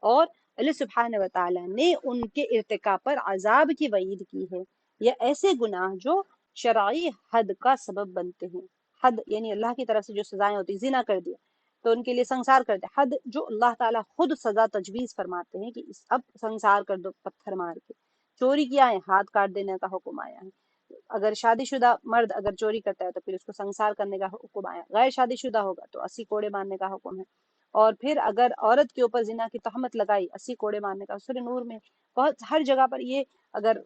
اور اللہ سبحانہ و تعالیٰ نے ان کے ارتکاب پر عذاب کی وعید کی ہے، یا ایسے گناہ جو شرعی حد کا سبب بنتے ہیں، حد یعنی اللہ کی طرف سے جو سزائیں ہوتی، زنا کر دیا تو ان کے لیے سنسار کر دیا، حد جو اللہ تعالیٰ خود سزا تجویز فرماتے ہیں کہ اب سنسار کر دو پتھر مار کے، چوری کیا ہے ہاتھ کاٹ دینے کا حکم آیا ہے، اگر شادی شدہ مرد اگر چوری کرتا ہے تو پھر اس کو سنسار کرنے کا حکم آیا، غیر شادی شدہ ہوگا تو 80 کوڑے مارنے کا حکم ہے، اور پھر اگر عورت کے اوپر زنا کی تہمت لگائی 80 کوڑے مارنے کا، سورہ نور میں بہت ہر جگہ پر یہ اگر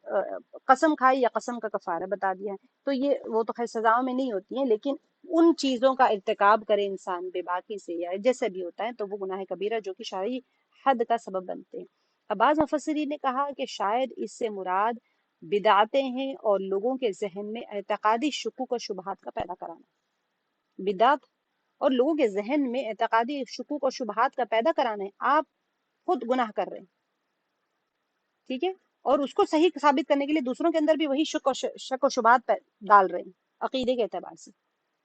قسم کھائی یا قسم کا کفارہ بتا دیا ہے، تو یہ وہ تو خیر سزاؤں میں نہیں ہوتی ہیں، لیکن ان چیزوں کا ارتکاب کرے انسان بے باکی سے یا جیسے بھی ہوتا ہے تو وہ گناہ کبیرہ جو کہ شرعی حد کا سبب بنتے ہیں۔ اب بعض مفسرین نے کہا کہ شاید اس سے مراد بدعتیں ہیں اور لوگوں کے ذہن میں اعتقادی شکوک و شبہات کا پیدا کرانا، بدعت اور لوگوں کے ذہن میں اعتقادی شکوک و شبہات کا پیدا کرانا ہے، آپ خود گناہ کر رہے ہیں، ٹھیک ہے، اور اس کو صحیح ثابت کرنے کے لیے دوسروں کے اندر بھی وہی شک و شبہات ڈال رہے ہیں عقیدے کے اعتبار سے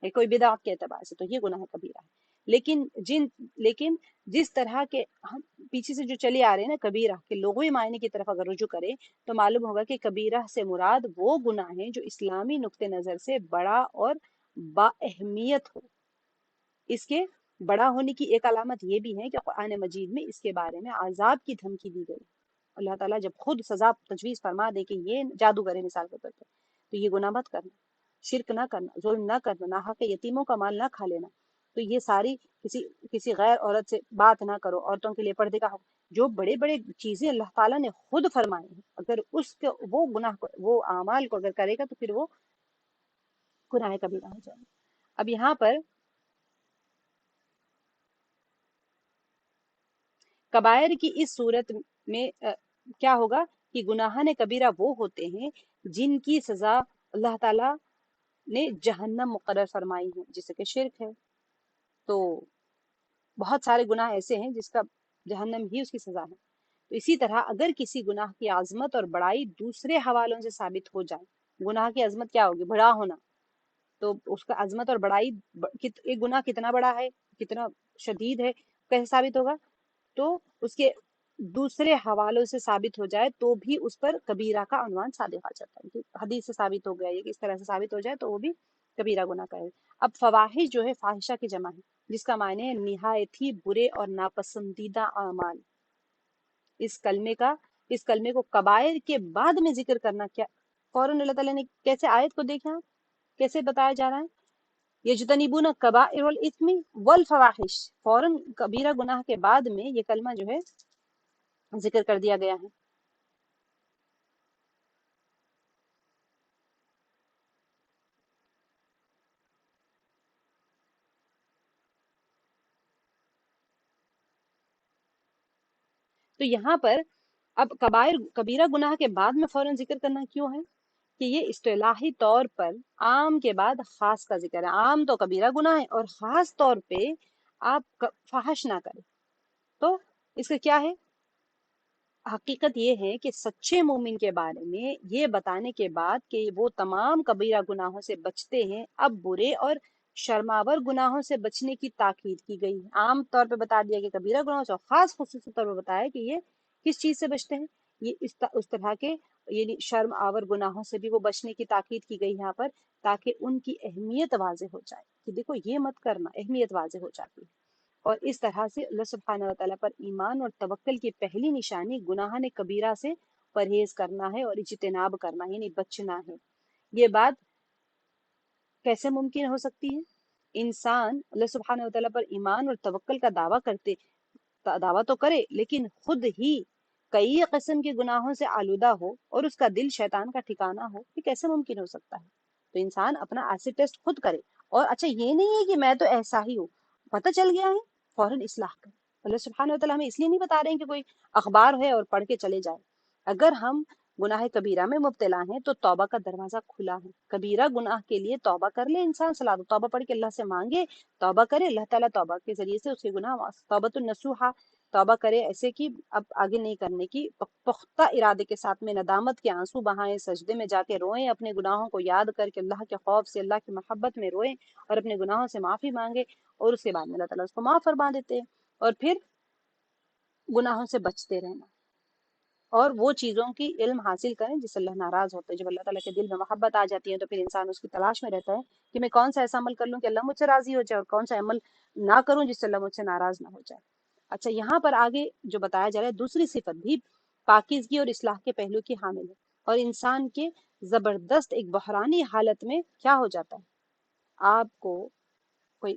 یا کوئی بدعت کے اعتبار سے، تو یہ گناہ کبیرہ ہے۔ لیکن جس طرح کے ہم پیچھے سے جو چلے آ رہے ہیں نا کبیرہ کے لغوی معنی کی طرف اگر رجوع کریں تو معلوم ہوگا کہ کبیرہ سے مراد وہ گناہ ہیں جو اسلامی نقطہ نظر سے بڑا اور با اہمیت ہو۔ اس کے بڑا ہونے کی ایک علامت یہ بھی ہے کہ قرآن مجید میں اس کے بارے میں عذاب کی دھمکی دی گئی، اللہ تعالیٰ جب خود سزا تجویز فرما دے کہ یہ جادوگر ہے مثال کے طور پہ تو یہ گناہ مت کرنا، شرک نہ کرنا، ظلم نہ کرنا، ناحق یتیموں کا مال نہ کھا لینا، تو یہ ساری کسی غیر عورت سے بات نہ کرو، عورتوں کے لیے پردے کا حکم، جو بڑے بڑے چیزیں اللہ تعالیٰ نے خود فرمائی ہیں، اگر اس کے وہ گناہ کو وہ اعمال کو اگر کرے گا تو پھر وہ گناہ کبیرہ ہو جائے گا۔ اب یہاں پر کبائر کی اس صورت میں کیا ہوگا کہ گناہان کبیرہ وہ ہوتے ہیں جن کی سزا اللہ تعالیٰ نے جہنم مقرر فرمائی ہے، جیسے کہ شرک ہے، تو بہت سارے گناہ ایسے ہیں جس کا جہنم ہی اس کی سزا ہے۔ تو اسی طرح اگر کسی گناہ کی عظمت اور بڑائی دوسرے حوالوں سے ثابت ہو جائے، گناہ کی عظمت کیا ہوگی؟ بڑا ہونا، تو اس کا عظمت اور بڑائی ایک گناہ کتنا بڑا ہے، کتنا شدید ہے، کیسے ثابت ہوگا؟ تو اس کے دوسرے حوالوں سے ثابت ہو جائے تو بھی اس پر کبیرہ کا عنوان صادق آ جاتا ہے، کہ حدیث سے ثابت ہو گیا یہ کہ اس طرح سے ثابت ہو جائے تو وہ بھی کبیرہ گناہ کا ہے۔ اب فواحش جو ہے فاحشہ کی جمع ہے، جس کا معنی ہے نہایت ہی برے اور ناپسندیدہ اعمال۔ اس کلمے کو کبائر کے بعد میں ذکر کرنا، کیا فوراً اللہ تعالیٰ نے کیسے آیت کو دیکھا کیسے بتایا جا رہا ہے، یجتنبون کبائر الاثم والفواحش، فوراً کبیرہ گناہ کے بعد میں یہ کلمہ جو ہے ذکر کر دیا گیا ہے۔ تو یہاں پر اب کبیرہ گناہ کے بعد میں فوراً ذکر کرنا کیوں ہے؟ کہ یہ اصطلاحی طور پر عام کے بعد خاص کا ذکر ہے، عام تو کبیرہ گناہ ہے اور خاص طور پہ آپ فحش نہ کریں، تو اس کا کیا ہے؟ حقیقت یہ ہے کہ سچے مومن کے بارے میں یہ بتانے کے بعد کہ وہ تمام کبیرہ گناہوں سے بچتے ہیں، اب برے اور شرماور گناہوں سے بچنے کی تاکید کی گئی۔ عام طور پہ بتا دیا کہ کبیرہ گناہوں سے، اور خاص خصوصی طور پہ بتایا کہ یہ کس چیز سے بچتے ہیں، یہ اس طرح کے یعنی شرم آور گناہوں سے بھی وہ بچنے کی تاکید کی گئی یہاں پر، تاکہ ان کی اہمیت واضح ہو جائے کہ دیکھو یہ مت کرنا، اہمیت واضح ہو جاتی ہے۔ اور اس طرح سے اللہ سبحانہ و تعالیٰ پر ایمان اور توکل کی پہلی نشانی گناہان کبیرہ سے پرہیز کرنا ہے اور اجتناب کرنا ہے، یعنی بچنا ہے۔ یہ بات کیسے ممکن ہو سکتی ہے؟ انسان اللہ سبحانہ و تعالیٰ پر ایمان اور توکل کا دعویٰ تو کرے لیکن خود ہی کئی قسم کے گناہوں سے آلودہ ہو اور اس کا دل شیطان کا ٹھکانہ ہو، یہ کیسے ممکن ہو سکتا ہے؟ تو انسان اپنا ایسڈ ٹیسٹ خود کرے، اور اچھا یہ نہیں ہے کہ میں تو ایسا ہی ہوں، پتہ چل گیا ہے فوراً اصلاح کرے۔ اللہ سبحانہ و تعالیٰ ہمیں اس لیے نہیں بتا رہے ہیں کہ کوئی اخبار ہے اور پڑھ کے چلے جائے۔ اگر ہم گناہ کبیرہ میں مبتلا ہیں تو توبہ کا دروازہ کھلا ہے، کبیرہ گناہ کے لیے توبہ کر لے انسان، صلاۃ توبہ پڑھ کے اللہ سے مانگے، توبہ کرے، اللہ تعالیٰ توبہ کے ذریعے سے اس کے گناہ توبۃ النصوحہ، توبہ کرے ایسے کہ اب آگے نہیں کرنے کی، پختہ ارادے کے ساتھ میں ندامت کے آنسو بہائیں، سجدے میں جا کے روئیں، اپنے گناہوں کو یاد کر کے اللہ کے خوف سے، اللہ کی محبت میں روئیں اور اپنے گناہوں سے معافی مانگے، اور اس کے بعد میں اللہ تعالیٰ اس کو معاف فرما دیتے ہیں، اور پھر گناہوں سے بچتے رہنا۔ اور وہ چیزوں کی علم حاصل کریں جس سے اللہ ناراض ہوتے ہیں. جب اللہ تعالیٰ کے دل میں محبت آ جاتی ہے تو پھر انسان اس کی تلاش میں رہتا ہے کہ میں کون سا ایسا عمل کر لوں کہ اللہ مجھ سے راضی ہو جائے، اور کون سا عمل نہ کروں جس سے اللہ مجھ سے ناراض نہ ہو جائے. اچھا، یہاں پر آگے جو بتایا جا رہا ہے دوسری صفت بھی پاکیزگی اور اصلاح کے پہلو کی حامل ہے، اور انسان کے زبردست ایک بحرانی حالت میں کیا ہو جاتا ہے، آپ کو کوئی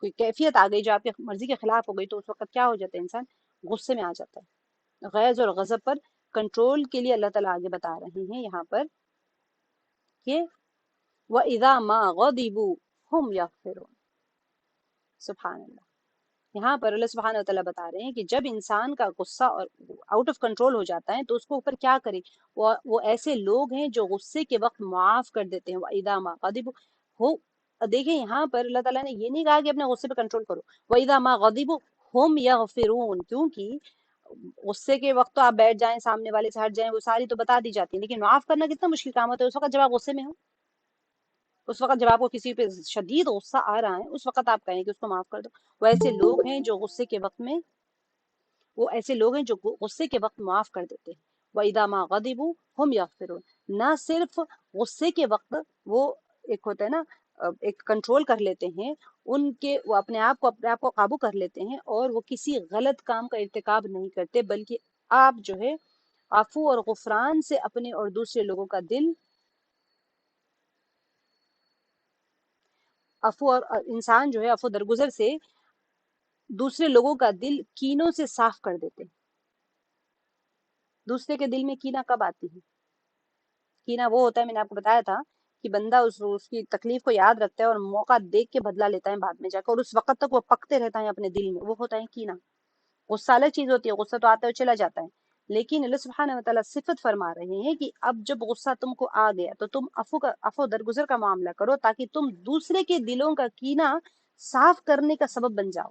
کوئی کیفیت آ گئی جو آپ کی مرضی کے خلاف ہو گئی، تو اس وقت کیا ہو جاتا ہے انسان، غصے میں آ جاتا ہے. غیظ اور غضب پر کنٹرول کے لیے اللہ تعالیٰ آگے بتا رہے ہیں یہاں پر کہ وَإِذَا مَا غَضِبُوا هُمْ يَغْفِرُونَ. سبحان اللہ. یہاں پر اللہ سبحانہ وتعالیٰ بتا رہے ہیں کہ جب انسان کا غصہ اور آؤٹ آف کنٹرول ہو جاتا ہے تو اس کو اوپر کیا کرے، وہ ایسے لوگ ہیں جو غصے کے وقت معاف کر دیتے ہیں. وَإِذَا مَا غَضِبُوا ہو. دیکھیں یہاں پر اللہ تعالیٰ نے یہ نہیں کہا کہ اپنے غصے پہ کنٹرول کرو. وَإِذَا مَا غَضِبُوا هُمْ يَغْفِرُونَ، کیونکہ غصے کے وقت تو آپ بیٹھ جائیں، سامنے والے سے ہٹ جائیں، وہ ساری تو بتا دی جاتی ہے، لیکن معاف کرنا کتنا مشکل کام ہوتا ہے اس وقت جب آپ غصے میں ہو. اس وقت جب آپ کو کسی پہ شدید غصہ آ رہا ہے اس وقت آپ کہیں کہ اس کو معاف کر دو. وہ ایسے لوگ ہیں جو غصے کے وقت میں وہ ایسے لوگ ہیں جو غصے کے وقت معاف کر دیتے ہیں. وَإِذَا مَا غَضِبُوا هُمْ يَغْفِرُونَ. نہ صرف غصے کے وقت وہ ایک ہوتا ہے نا ایک کنٹرول کر لیتے ہیں، ان کے وہ اپنے آپ کو قابو کر لیتے ہیں اور وہ کسی غلط کام کا ارتکاب نہیں کرتے، بلکہ آپ جو ہے عفو اور غفران سے اپنے اور دوسرے لوگوں کا دل عفو اور انسان جو ہے عفو درگزر سے دوسرے لوگوں کا دل کینوں سے صاف کر دیتے ہیں. دوسرے کے دل میں کینہ کب آتی ہے؟ کینہ وہ ہوتا ہے، میں نے آپ کو بتایا تھا کہ بندہ اس کی تکلیف کو یاد رکھتا ہے اور موقع دیکھ کے بدلہ لیتا ہے بعد میں جا کے، اور اس وقت تک وہ پکتے رہتا ہے اپنے دل میں، وہ ہوتا ہے کینہ. غصہ الگ چیز ہوتی ہے، غصہ تو آتا ہے چلا جاتا ہے، لیکن اللہ سبحانہ و تعالیٰ صفت فرما رہے ہیں کہ اب جب غصہ تم کو آ گیا تو تم عفو درگزر کا معاملہ کرو تاکہ تم دوسرے کے دلوں کا کینہ صاف کرنے کا سبب بن جاؤ.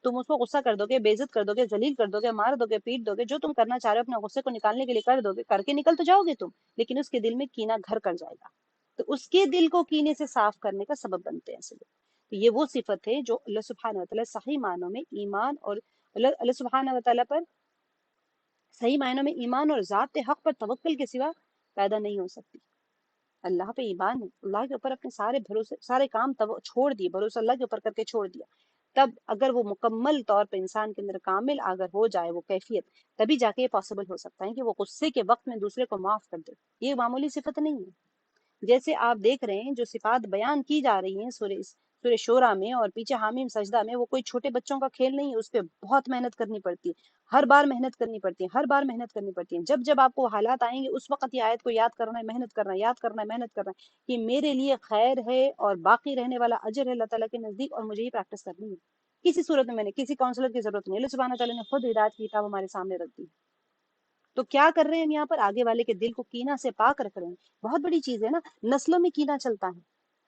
تم اس کو غصہ کر دو گے، بے عزت کر دو گے، ذلیل کر دو گے، مار دو گے، پیٹ دو گے، جو تم کرنا چاہ رہے ہو اپنے غصے کو نکالنے کے لیے کر دو گے، کر کے نکل تو جاؤ گے تم، لیکن اس کے دل میں کینہ گھر کر جائے گا. تو اس کے دل کو کینے سے صاف کرنے کا سبب بنتے ہیں ایسے لوگ. تو یہ وہ صفت ہے جو اللہ سبحانہ وتعالیٰ صحیح معنوں میں ایمان اور اللہ سبحانہ وتعالیٰ پر صحیح معنوں میں ایمان اور ذات حق پر توکل کے سوا پیدا نہیں ہو سکتی. اللہ پہ ایمان ہے، اللہ کے اوپر اپنے سارے بھروسے سارے کام چھوڑ دیے، بھروسہ اللہ کے اوپر کر کے چھوڑ دیا. تب اگر وہ مکمل طور پہ انسان کے اندر کامل اگر ہو جائے وہ کیفیت، تبھی جا کے یہ پاسبل ہو سکتا ہے کہ وہ غصے کے وقت میں دوسرے کو معاف کر دے. یہ معمولی صفت نہیں ہے. جیسے آپ دیکھ رہے ہیں جو صفات بیان کی جا رہی ہیں سورہ شورى میں اور پیچھے حامیم سجدہ میں، وہ کوئی چھوٹے بچوں کا کھیل نہیں ہے، اس پہ بہت محنت کرنی پڑتی ہے، ہر بار محنت کرنی پڑتی ہے، ہر بار محنت کرنی پڑتی ہے. جب جب آپ کو حالات آئیں گے اس وقت یہ آیت کو یاد کرنا ہے، محنت کرنا ہے، یاد کرنا ہے، محنت کرنا ہے کہ میرے لیے خیر ہے اور باقی رہنے والا اجر ہے اللہ تعالیٰ کے نزدیک، اور مجھے یہ پریکٹس کرنی ہے. کسی صورت میں نے کسی کاؤنسلر کی ضرورت نہیں، اللہ سبحانہ تعالیٰ نے خود ہدایت کی کتاب ہمارے سامنے رکھ دی. تو کیا کر رہے ہیں ہم یہاں پر، آگے والے کے دل کو کینہ سے پاک رکھ رہے ہیں. بہت بڑی چیز ہے نا، نسلوں میں کینہ چلتا ہے.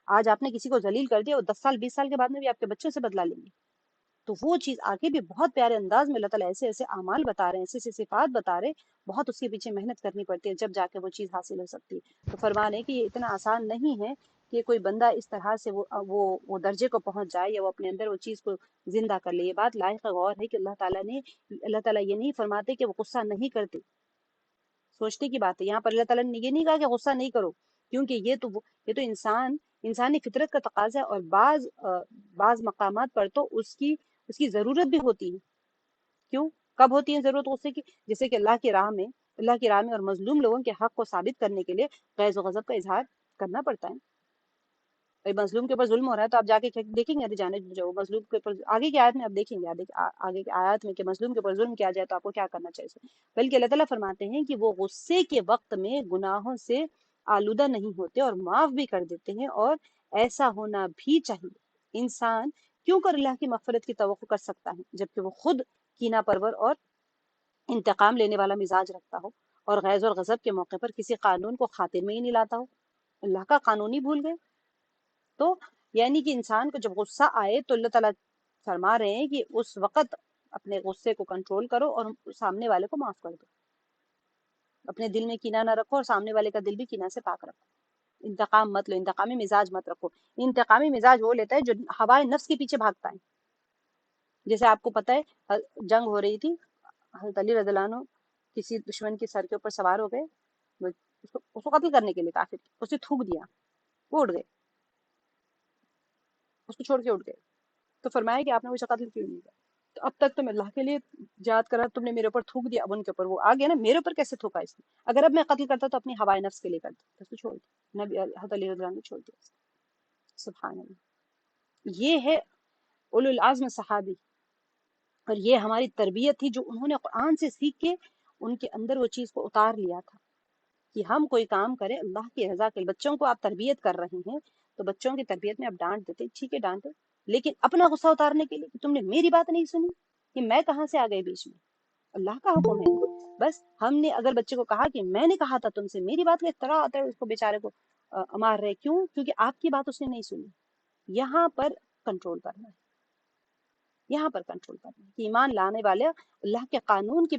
آج آپ نے کسی کو ذلیل کر دیا اور 10 سال 20 سال کے بعد میں بھی آپ کے بچوں سے بدلا لیں گے. تو وہ چیز آگے بھی بہت پیارے انداز میں اللہ تعالیٰ ایسے ایسے اعمال بتا رہے ہیں، ایسے ایسے صفات بتا رہے ہیں، بہت اس کے پیچھے محنت کرنی پڑتی ہے جب جا کے وہ چیز حاصل ہو سکتی ہے. تو فرما رہے ہیں کہ یہ اتنا آسان نہیں ہے کہ کوئی بندہ اس طرح سے وہ درجے کو پہنچ جائے یا وہ اپنے اندر وہ چیز کو زندہ کر لے. یہ بات لائق غور ہے کہ اللہ تعالیٰ یہ نہیں فرماتے کہ وہ غصہ نہیں کرتے. سوچنے کی بات ہے، یہاں پر اللہ تعالیٰ نے یہ نہیں کہا کہ غصہ نہیں کرو، کیونکہ یہ تو انسانی فطرت کا تقاضا ہے، اور بعض مقامات پر تو اس کی ضرورت بھی ہوتی ہے. کیوں؟ کب ہوتی ہے ضرورت غصے کی؟ جیسے کہ اللہ کی راہ میں اور مظلوم لوگوں کے حق کو ثابت کرنے کے لیے غیظ و غضب کا اظہار کرنا پڑتا ہے. بھائی مظلوم کے اوپر ظلم ہو رہا ہے تو آپ جا کے دیکھیں گے، جانے جو مظلوم کے اوپر آگے کی آیت میں آپ دیکھیں گے، آگے کی آیات میں کہ مظلوم کے اوپر ظلم کیا جائے تو آپ کو کیا کرنا چاہیے. بلکہ اللہ تعالیٰ فرماتے ہیں کہ وہ غصے کے وقت میں گناہوں سے آلودہ نہیں ہوتے اور معاف بھی کر دیتے ہیں، اور ایسا ہونا بھی چاہیے. انسان کیوں کر اللہ کی مغفرت کی توقع کر سکتا ہے جبکہ وہ خود کینہ پرور اور انتقام لینے والا مزاج رکھتا ہو، اور غیظ اور غضب کے موقع پر کسی قانون کو خاطر میں ہی نہیں لاتا ہو، اللہ کا قانون ہی بھول گئے. تو یعنی کہ انسان کو جب غصہ آئے تو اللہ تعالیٰ فرما رہے ہیں کہ اس وقت اپنے غصے کو کنٹرول کرو اور سامنے والے کو معاف کر دو. اپنے دل میں کینہ نہ رکھو اور سامنے والے کا دل بھی کینہ سے پاک رکھو. انتقام مت لو، انتقامی مزاج مت رکھو. انتقامی مزاج وہ لیتا ہے جو ہوائے نفس کے پیچھے بھاگتا ہے. جیسے آپ کو پتہ ہے جنگ ہو رہی تھی، حضرت علی رضی اللہ عنہ کسی دشمن کے سر کے اوپر سوار ہو گئے، اس کو قتل کرنے کے لیے کافر اس نے تھوک دیا، وہ اڑ گئے، اس کو چھوڑ کے اڑ گئے، تو فرمایا کہ آپ نے مجھے قتل کیوں نہیں کیا؟ تو اب تک تو میں اللہ کے لیے جہاد کرا، تم نے میرے اوپر تھوک دیا، اب ان کے اوپر وہ آ گیا نا، میرے اوپر کیسے تھوکا اس نے؟ اگر اب میں قتل کرتا تو اپنی ہوائے نفس کے لیے کرتا، تو اس کو چھوڑ دیا، نبی حضرت علی رضی اللہ عنہ نے چھوڑ دیا۔ سبحان اللہ، یہ ہے اولو العزم صحابی، اور یہ ہماری تربیت تھی جو انہوں نے قرآن سے سیکھ کے ان کے اندر وہ چیز کو اتار لیا تھا کہ ہم کوئی کام کریں اللہ کی رضا کے لیے۔ بچوں کو آپ تربیت کر رہے ہیں تو بچوں کی تربیت میں آپ ڈانٹ دیتے، ٹھیک ہے ڈانٹے، لیکن اپنا غصہ اتارنے کے لیے کہ تم نے میری بات نہیں سنی، کہ میں کہاں سے آ گئی بیچ میں، اللہ کا حکم ہے یہ۔ بس ہم نے اگر بچے کو کہا کہ میں نے کہا تھا تم سے، میری بات کا اختراع آتا ہے، اس کو بیچارے کو مار رہے، کیوں؟ کیونکہ آپ کی بات اس نے نہیں سنی۔ یہاں پر کنٹرول کرنا ہے، یہاں پر کنٹرول کرنا ہے کہ ایمان لانے والے اللہ کے قانون کی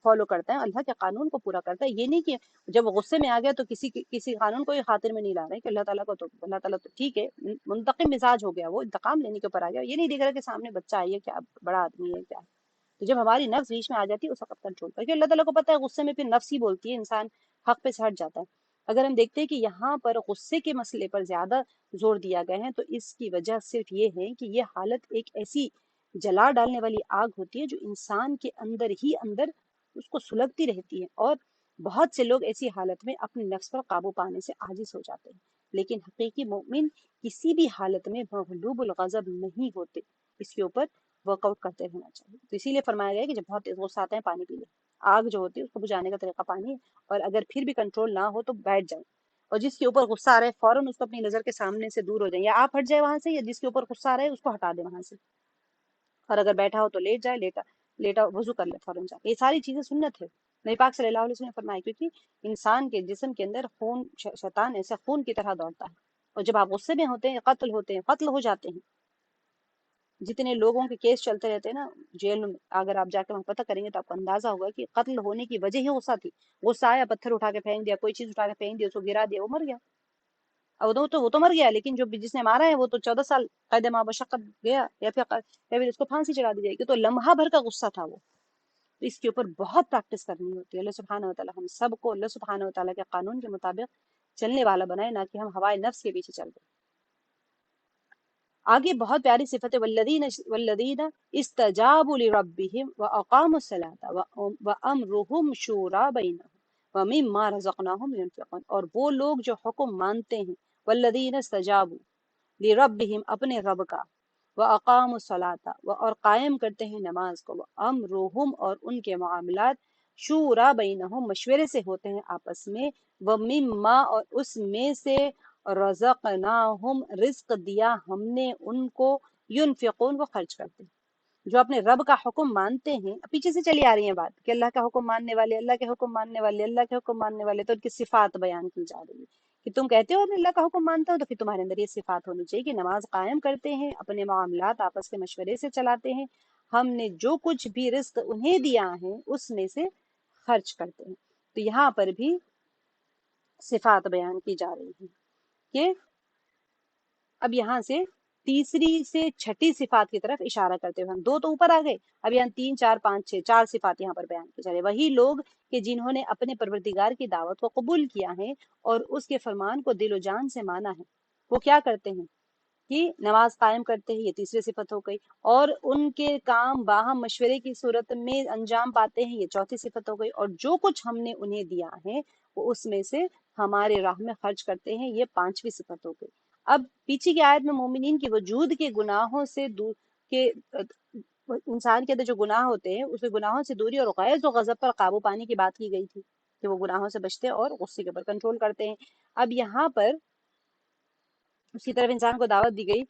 فالو کرتے ہیں، اللہ کے قانون کو پورا کرتا ہے۔ یہ نہیں کہ جب وہ غصے میں آ گیا تو کسی قانون کو یہ خاطر میں نہیں لا رہے کہ اللہ تعالیٰ کو تو اللہ تعالیٰ تو ٹھیک ہے، منتقم مزاج ہو گیا، وہ انتقام لینے کے اوپر آ گیا، یہ نہیں دیکھ رہا کہ سامنے بچہ آئی ہے، کیا بڑا آدمی ہے کیا ہے۔ تو جب ہماری نفس بیچ میں آ جاتی ہے اس وقت کنٹرول کر کے، اللہ تعالیٰ کو پتہ ہے غصے میں پھر نفس ہی بولتی ہے، انسان حق پہ سے ہٹ جاتا ہے۔ اگر ہم دیکھتے ہیں کہ یہاں پر غصے کے مسئلے پر زیادہ زور دیا گیا ہے تو اس کی وجہ صرف یہ ہے کہ یہ حالت ایک ایسی جلا ڈالنے والی آگ ہوتی ہے جو انسان کے اندر ہی اندر اس کو سلگتی رہتی ہے، اور بہت سے لوگ ایسی حالت میں اپنے نفس پر قابو پانے سے عاجز ہو جاتے ہیں۔ لیکن حقیقی مومن کسی بھی حالت میں مغلوب الغضب نہیں ہوتے، اس کے اوپر ورک آؤٹ کرتے رہنا چاہیے۔ تو اسی لیے فرمایا گیا کہ جب بہت تیز غصہ آتے ہیں پانی پی لیں، آگ جو ہوتی ہے اس کو بجھانے کا طریقہ پانی ہے، اور اگر پھر بھی کنٹرول نہ ہو تو بیٹھ جائیں، اور جس کے اوپر غصہ آ رہا ہے فوراً اس کو اپنی نظر کے سامنے سے دور ہو جائیں، یا آپ ہٹ جائیں وہاں سے، یا جس کے اوپر غصہ آ رہا ہے اس کو ہٹا دیں وہاں سے، اور اگر بیٹھا ہو تو لیٹ جائے، لیٹا وضو کر لے فوراً جا کے۔ یہ ساری چیزیں سنت ہے، نبی پاک صلی اللہ علیہ وسلم نے فرمایا، کیونکہ انسان کے جسم کے اندر خون، شیطان ایسے خون کی طرح دوڑتا ہے، اور جب آپ غصے میں ہوتے ہیں قتل ہوتے ہیں، قتل ہو جاتے ہیں۔ جتنے لوگوں کے کیس چلتے رہتے ہیں نا جیل میں، اگر آپ جا کے وہاں پتہ کریں گے تو آپ کو اندازہ ہوگا کہ قتل ہونے کی وجہ ہی غصہ تھی۔ غصہ آیا، پتھر اٹھا کے پھینک دیا، کوئی چیز اٹھا کے پھینک دیا، اس کو گرا دیا، وہ مر گیا۔ اب وہ تو مر گیا، لیکن جو جس نے مارا ہے وہ تو 14 سال قید ما بشقت گیا، یا پھر اس کو پھانسی چڑھا دی جائے گی۔ تو لمحہ بھر کا غصہ تھا وہ، تو اس کے اوپر بہت پریکٹس کرنی ہوتی ہے۔ اللہ سبحانہ و تعالیٰ ہم سب کو اللہ سبحانہ و تعالیٰ کے قانون کے مطابق چلنے والا بنائے، نہ کہ ہم ہوائے نفس کے پیچھے چل رہے۔ آگے بہت پیاری صفت ہے، والذین استجابوا لربہم واقاموا الصلاۃ وامرهم شورى بینہم ومما رزقناہم ينفقون، اور وہ لوگ جو حکم مانتے ہیں، والذین استجابوا لربہم اپنے رب کا، واقاموا الصلاۃ اور قائم کرتے ہیں نماز کو، وامرهم اور ان کے معاملات شورى بینہم مشورے سے ہوتے ہیں آپس میں، ومما اور اس میں سے رزقناہم رزق دیا ہم نے ان کو، ينفقون وہ خرچ کرتے ہیں۔ جو اپنے رب کا حکم مانتے ہیں، پیچھے سے چلی آ رہی ہے بات کہ اللہ کا حکم ماننے والے، اللہ کے حکم ماننے والے، اللہ کے حکم ماننے والے، تو ان کی صفات بیان کی جا رہی ہے کہ تم کہتے ہو اللہ کا حکم مانتے ہو، تو پھر تمہارے اندر یہ صفات ہونی چاہیے کہ نماز قائم کرتے ہیں، اپنے معاملات آپس کے مشورے سے چلاتے ہیں، ہم نے جو کچھ بھی رزق انہیں دیا ہے اس میں سے خرچ کرتے ہیں۔ تو یہاں پر بھی صفات بیان کی جا رہی ہیں کہ اب یہاں سے تیسری سے چھٹی صفات کی طرف اشارہ کرتے ہوئے، ہم دو تو اوپر آ گئے، اب یہاں 3 4 5 6 4 صفات یہاں پر بیان کی جا رہی ہے۔ وہی لوگ کہ جنہوں نے اپنے پروردگار کی دعوت کو قبول کیا ہے اور اس کے فرمان کو دل و جان سے مانا ہے، وہ کیا کرتے ہیں کہ نماز قائم کرتے ہیں، یہ تیسری صفت ہو گئی، اور ان کے کام باہم مشورے کی صورت میں انجام پاتے ہیں، یہ چوتھی صفت ہو گئی، اور جو کچھ ہم نے انہیں دیا ہے وہ اس میں سے ہمارے راہ میں خرچ کرتے ہیں، یہ پانچویں صفت ہو گئی۔ اب پیچھے کی آیت میں مومنین کے وجود کے گناہوں سے دور کے انسان کے اندر جو گناہ ہوتے ہیں اس گناہوں سے دوری اور غیظ و غضب پر قابو پانے کی بات کی گئی تھی کہ وہ گناہوں سے بچتے اور غصے کے اوپر کنٹرول کرتے ہیں۔ اب یہاں پر اس کی طرف انسان کو دعوت دی گئی۔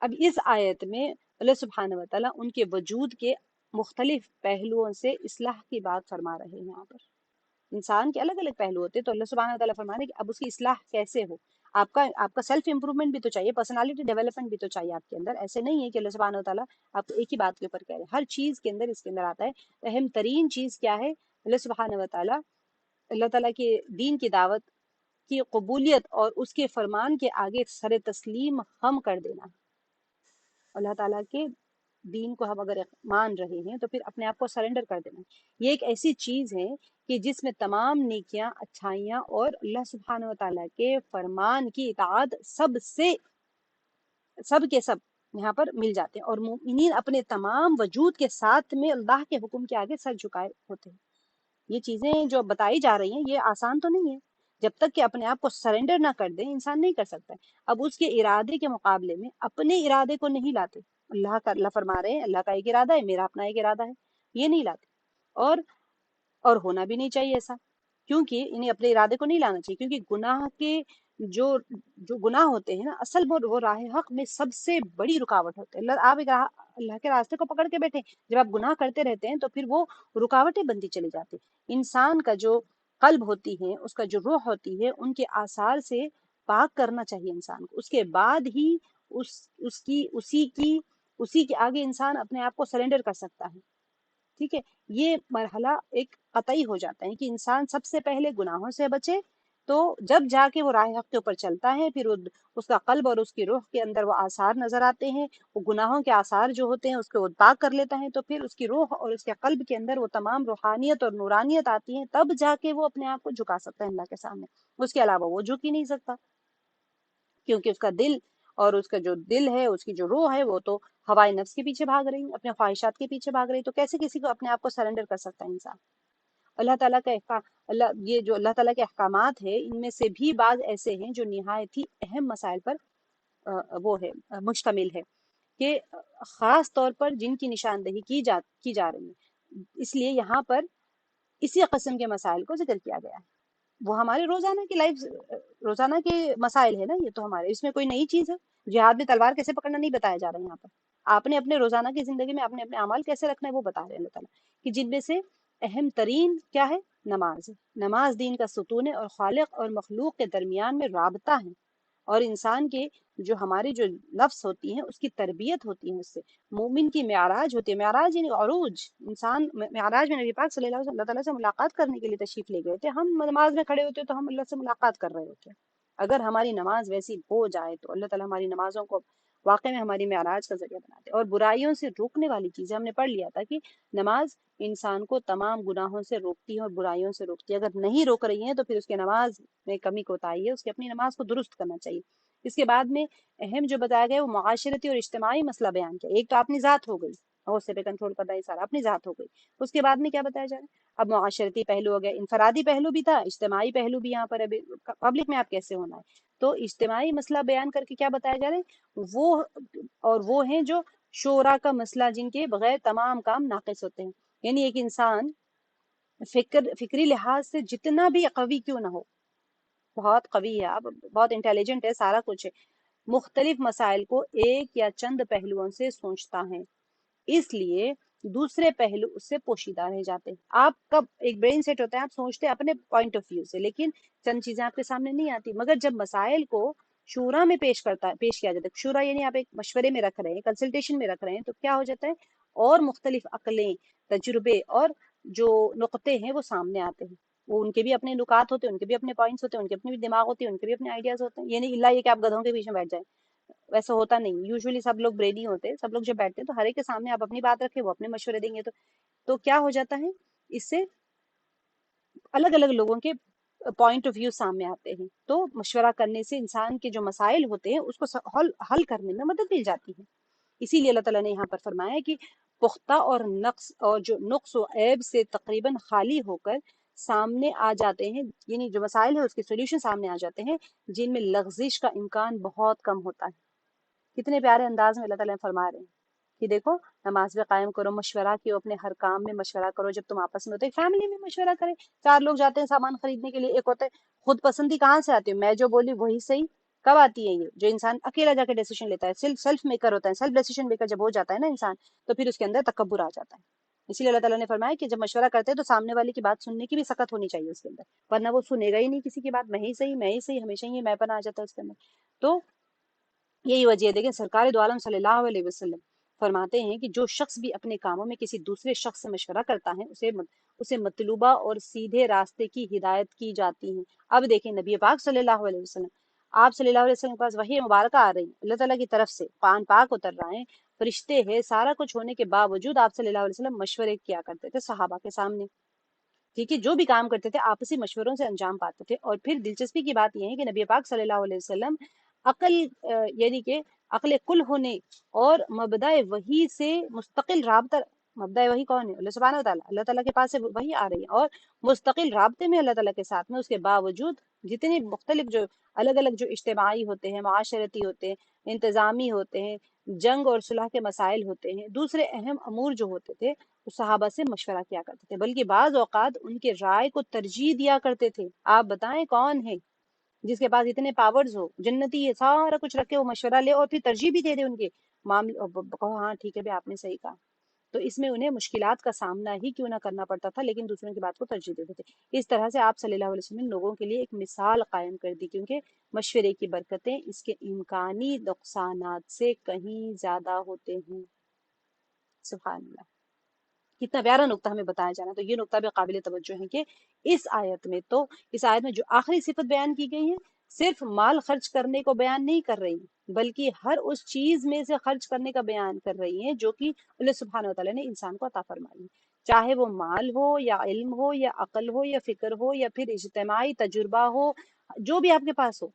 اب اس آیت میں اللہ سبحانہ و تعالیٰ ان کے وجود کے مختلف پہلوؤں سے اصلاح کی بات فرما رہے ہیں۔ یہاں پر انسان کے الگ الگ پہلو ہوتے ہیں، تو اللہ سبحانہ و تعالیٰ فرما رہے ہیں کہ اب اس کی اصلاح کیسے ہو۔ آپ کا سیلف امپرومنٹ بھی تو چاہیے، پرسنالٹی ڈیولپمنٹ بھی تو چاہیے آپ کے اندر۔ ایسے نہیں ہے کہ اللہ سبحانہ و تعالیٰ آپ کو ایک ہی بات کے اوپر کہہ رہے ہیں، ہر چیز کے اندر اس کے اندر آتا ہے۔ اہم ترین چیز کیا ہے؟ اللہ سبحانہ و تعالیٰ، اللہ تعالیٰ کے دین کی دعوت کی قبولیت اور اس کے فرمان کے آگے سر تسلیم خم کر دینا، اللہ تعالیٰ کے دین کو ہم اگر مان رہے ہیں تو پھر اپنے آپ کو سرنڈر کر دینا. یہ ایک ایسی چیز ہے کہ جس میں تمام نیکیاں، اچھائیاں اور اللہ سبحانہ و تعالیٰ کے فرمان کی اطاعت سب کے سب یہاں پر مل جاتے ہیں، اور مومنین اپنے تمام وجود کے ساتھ میں اللہ کے حکم کے آگے سر جھکائے ہوتے ہیں. یہ چیزیں جو بتائی جا رہی ہیں یہ آسان تو نہیں ہے. جب تک کہ اپنے آپ کو سرنڈر نہ کر دیں انسان نہیں کر سکتا ہے. اب اس کے ارادے کے مقابلے میں اپنے ارادے کو نہیں لاتے. اللہ فرما رہے ہیں اللہ کا ایک ارادہ ہے، میرا اپنا ایک ارادہ ہے، یہ نہیں لاتے. اور اور ہونا بھی نہیں چاہیے ایسا، کیونکہ انہیں اپنے ارادے کو نہیں لانا چاہیے، کیونکہ گناہ کے جو جو گناہ ہوتے ہیں نا اصل وہ راہ حق میں سب سے بڑی رکاوٹ ہوتے ہیں. آپ ایک اللہ کے راستے کو پکڑ کے بیٹھے، جب آپ گناہ کرتے رہتے ہیں تو پھر وہ رکاوٹیں بنتی چلی جاتی. انسان کا جو قلب ہوتی ہے، اس کا جو روح ہوتی ہے، ان کے آثار سے پاک کرنا چاہیے انسان کو. اس کے بعد ہی اسی کے آگے انسان اپنے آپ کو سرنڈر کر سکتا ہے. ٹھیک ہے، یہ مرحلہ ایک قطعی ہو جاتا ہے کہ انسان سب سے پہلے گناہوں سے بچے، تو جب جا کے وہ راہ حق کے اوپر چلتا ہے پھر اس کا قلب اور اس کی روح کے اندر وہ آثار نظر آتے ہیں، وہ گناہوں کے آثار جو ہوتے ہیں اس کو وہ پاک کر لیتا ہے، تو پھر اس کی روح اور اس کے قلب کے اندر وہ تمام روحانیت اور نورانیت آتی ہے، تب جا کے وہ اپنے آپ کو جھکا سکتا ہے اللہ کے سامنے. اس کے علاوہ وہ جھک ہی نہیں سکتا، کیونکہ اس کا دل اور اس کا جو دل ہے، اس کی جو روح ہے، وہ تو ہوائے نفس کے پیچھے بھاگ رہی، اپنے خواہشات کے پیچھے بھاگ رہی. تو کیسے کسی کو اپنے آپ کو سرنڈر کر سکتا ہے انسان؟ اللہ تعالیٰ کا یہ جو اللہ تعالیٰ کے احکامات ہیں ان میں سے بھی بعض ایسے ہیں جو نہایت ہی اہم مسائل پر وہ ہے مشتمل ہے، کہ خاص طور پر جن کی نشاندہی کی جا رہی ہے. اس لیے یہاں پر اسی قسم کے مسائل کو ذکر کیا گیا ہے. وہ ہمارے روزانہ کی لائف، روزانہ کے مسائل ہے نا، یہ تو ہمارے، اس میں کوئی نئی چیز ہے. جہاد میں تلوار کیسے پکڑنا نہیں بتایا جا رہا ہے یہاں پر. آپ نے اپنے روزانہ کی زندگی میں اپنے اعمال کیسے رکھنا ہے وہ بتا رہے ہیں اللہ تعالیٰ، کہ جن میں سے اہم ترین کیا ہے؟ نماز. نماز دین کا ستون ہے اور خالق اور مخلوق کے درمیان میں رابطہ ہے، اور انسان کے جو ہماری جو نفس ہوتی ہیں اس کی تربیت ہوتی ہے اس سے. مومن کی معراج ہوتی ہے، معراج یعنی عروج. انسان معراج میں نبی پاک صلی اللہ علیہ وسلم اللہ تعالیٰ سے ملاقات کرنے کے لیے تشریف لے گئے تھے. ہم نماز میں کھڑے ہوتے تو ہم اللہ سے ملاقات کر رہے ہوتے. اگر ہماری نماز ویسی ہو جائے تو اللہ تعالیٰ ہماری نمازوں کو واقع میں ہماری معراج کا ذریعہ بناتے. اور برائیوں سے روکنے والی چیزیں ہم نے پڑھ لیا تھا کہ نماز انسان کو تمام گناہوں سے روکتی ہے اور برائیوں سے روکتی ہے. اگر نہیں روک رہی ہیں تو پھر اس کے نماز میں کمی کوتاہی ہے، اس کی اپنی نماز کو درست کرنا چاہیے. اس کے بعد میں اہم جو بتایا گیا وہ معاشرتی اور اجتماعی مسئلہ بیان کیا. ایک تو اپنی ذات ہو گئی، غصے پہ کنٹرول کرنا، یہ سارا اپنی ذات ہو گئی. اس کے بعد میں کیا بتایا جا رہا ہے؟ اب معاشرتی پہلو ہو گیا، انفرادی پہلو بھی تھا، اجتماعی پہلو بھی. یہاں پر ابھی پبلک میں آپ کیسے ہونا ہے، تو اجتماعی مسئلہ بیان کر کے کیا بتایا جا رہا ہے؟ وہ ہیں جو شورا کا مسئلہ، جن کے بغیر تمام کام ناقص ہوتے ہیں. یعنی ایک انسان فکری لحاظ سے جتنا بھی قوی کیوں نہ ہو، بہت قوی ہے، اب بہت انٹیلیجنٹ ہے، سارا کچھ ہے، مختلف مسائل کو ایک یا چند پہلوؤں سے سوچتا ہے، اس لیے دوسرے پہلو اس سے پوشیدہ رہ جاتے ہیں. آپ کب ایک برین سیٹ ہوتا ہے، آپ سوچتے ہیں اپنے پوائنٹ آف ویو سے، لیکن چند چیزیں آپ کے سامنے نہیں آتی. مگر جب مسائل کو شورا میں پیش کیا جاتا ہے، شورا یعنی آپ ایک مشورے میں رکھ رہے ہیں، کنسلٹیشن میں رکھ رہے ہیں، تو کیا ہو جاتا ہے؟ اور مختلف عقلیں، تجربے اور جو نقطے ہیں وہ سامنے آتے ہیں. وہ ان کے بھی اپنے نکات ہوتے ہیں، ان کے بھی اپنے پوائنٹس ہوتے ہیں، ان کے اپنے بھی دماغ ہوتے ہیں، ان کے بھی اپنے آئیڈیاز ہوتے ہیں. یہ نہیں اللہ یہ کہ آپ گدھوں کے بیچ میں بیٹھ جائیں، ویسا ہوتا نہیں. یوزولی سب لوگ بریڈی ہوتے ہیں، سب لوگ جب بیٹھتے ہیں تو ہر ایک کے سامنے آپ اپنی بات رکھیں، وہ اپنے مشورے دیں گے. تو کیا ہو جاتا ہے؟ اس سے الگ الگ لوگوں کے پوائنٹ آف ویو سامنے آتے ہیں. تو مشورہ کرنے سے انسان کے جو مسائل ہوتے ہیں اس کو حل کرنے میں مدد مل جاتی ہے. اسی لیے اللہ تعالیٰ نے یہاں پر فرمایا کہ پختہ اور جو نقص و عیب سے تقریباً خالی ہو کر سامنے آ جاتے ہیں، یعنی جو مسائل ہے اس کے سولوشن سامنے آ جاتے ہیں، جن میں لغزش کا امکان بہت کم ہوتا ہے. کتنے پیارے انداز میں اللہ تعالیٰ نے فرما رہے ہیں کہ دیکھو نماز بھی قائم کرو، مشورہ کیوں، اپنے ہر کام میں مشورہ کرو. جب تم آپس میں ہوتے فیملی میں مشورہ کریں، 4 لوگ جاتے ہیں سامان خریدنے کے لیے، ایک ہوتا ہے خود پسندی کہاں سے آتی ہے، میں جو بولی وہی صحیح. کب آتی ہے یہ؟ جو انسان اکیلا جا کے ڈیسیشن لیتا ہے، سیلف میکر ہوتا ہے. سیلف ڈیسیشن میکر جب ہو جاتا ہے نا انسان، تو پھر اس کے اندر تکبر آ جاتا ہے. اسی لیے اللہ تعالیٰ نے فرمایا کہ جب مشورہ کرتے ہیں تو سامنے والے کی بات سننے کی بھی سخت ہونی چاہیے اس کے اندر، ورنہ وہ سنے گا ہی نہیں کسی کی بات. میں ہی صحیح ہمیشہ ہی میں پن آ جاتا ہے اس کے اندر. تو یہی وجہ ہے. دیکھیں سرکار دو عالم صلی اللہ علیہ وسلم فرماتے ہیں کہ جو شخص بھی اپنے کاموں میں کسی دوسرے شخص سے مشورہ کرتا ہے اسے مطلوبہ اور سیدھے راستے کی ہدایت کی جاتی ہے. اب دیکھیں نبی پاک صلی اللہ علیہ وسلم آپ صلی اللہ علیہ وسلم کے پاس وحی مبارکہ آ رہی ہے، اللہ تعالیٰ کی طرف سے قرآن پاک اتر رہا ہے، فرشتے ہیں، سارا کچھ ہونے کے باوجود آپ صلی اللہ علیہ وسلم مشورے کیا کرتے تھے صحابہ کے سامنے، ٹھیک ہے، جو بھی کام کرتے تھے آپسی مشوروں سے انجام پاتے تھے۔ اور پھر دلچسپی کی بات یہ ہے کہ نبی پاک صلی اللہ علیہ وسلم عقل یعنی کہ عقل کل ہونے اور مبدأ وحی سے مستقل رابطہ، مبدأ وحی کون ہے؟ اللہ سبحانہ وتعالیٰ، اللہ تعالیٰ کے پاس سے وحی آ رہی ہے اور مستقل رابطے میں اللہ تعالیٰ کے ساتھ میں، اس کے باوجود جتنے مختلف جو الگ الگ جو اجتماعی ہوتے ہیں، معاشرتی ہوتے ہیں، انتظامی ہوتے ہیں، جنگ اور صلح کے مسائل ہوتے ہیں، دوسرے اہم امور جو ہوتے تھے، وہ صحابہ سے مشورہ کیا کرتے تھے، بلکہ بعض اوقات ان کے رائے کو ترجیح دیا کرتے تھے۔ آپ بتائیں کون ہے جس کے پاس اتنے پاورز ہو، جنتی ہے، سارا کچھ رکھے، وہ مشورہ لے اور پھر ترجیح بھی دے دے ان کے معاملے، کہو ہاں ٹھیک ہے بھائی آپ نے صحیح کہا۔ تو اس میں انہیں مشکلات کا سامنا ہی کیوں نہ کرنا پڑتا تھا، لیکن دوسروں کی بات کو ترجیح دیتے تھے۔ اس طرح سے آپ صلی اللہ علیہ وسلم نے لوگوں کے لیے ایک مثال قائم کر دی، کیونکہ مشورے کی برکتیں اس کے امکانی نقصانات سے کہیں زیادہ ہوتے ہیں۔ سبحان اللہ، کتنا پیارا نقطہ ہمیں بتایا جانا۔ تو یہ نقطہ بھی قابل توجہ ہے کہ اس آیت میں جو آخری صفت بیان کی گئی ہے، صرف مال خرچ کرنے کو بیان نہیں کر رہی، بلکہ ہر اس چیز میں سے خرچ کرنے کا بیان کر رہی ہے جو کہ اللہ سبحانہ وتعالیٰ نے انسان کو عطا فرمائی ہے، چاہے وہ مال ہو یا علم ہو یا عقل ہو یا فکر ہو یا پھر اجتماعی تجربہ ہو، جو بھی آپ کے پاس ہو،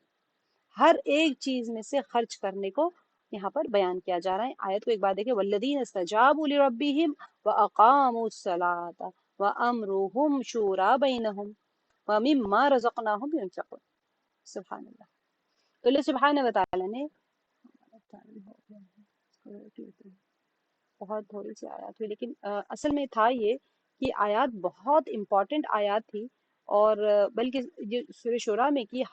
ہر ایک چیز میں سے خرچ کرنے کو یہاں پر بیان کیا جا رہا ہے۔ آیت کو ایک بار دیکھیں، والذین استجابوا لربہم واقاموا الصلاۃ وامرهم شورى بینہم ومما رزقناہم ينفقون۔ سبحان اللہ۔ تو اللہ سبحانہ وتعالی نے بہت تھوڑی سی آیات ہوئی، لیکن اصل میں تھا یہ کہ آیات بہت امپورٹنٹ آیات تھی، اور بلکہ یہ سورہ شورى میں کی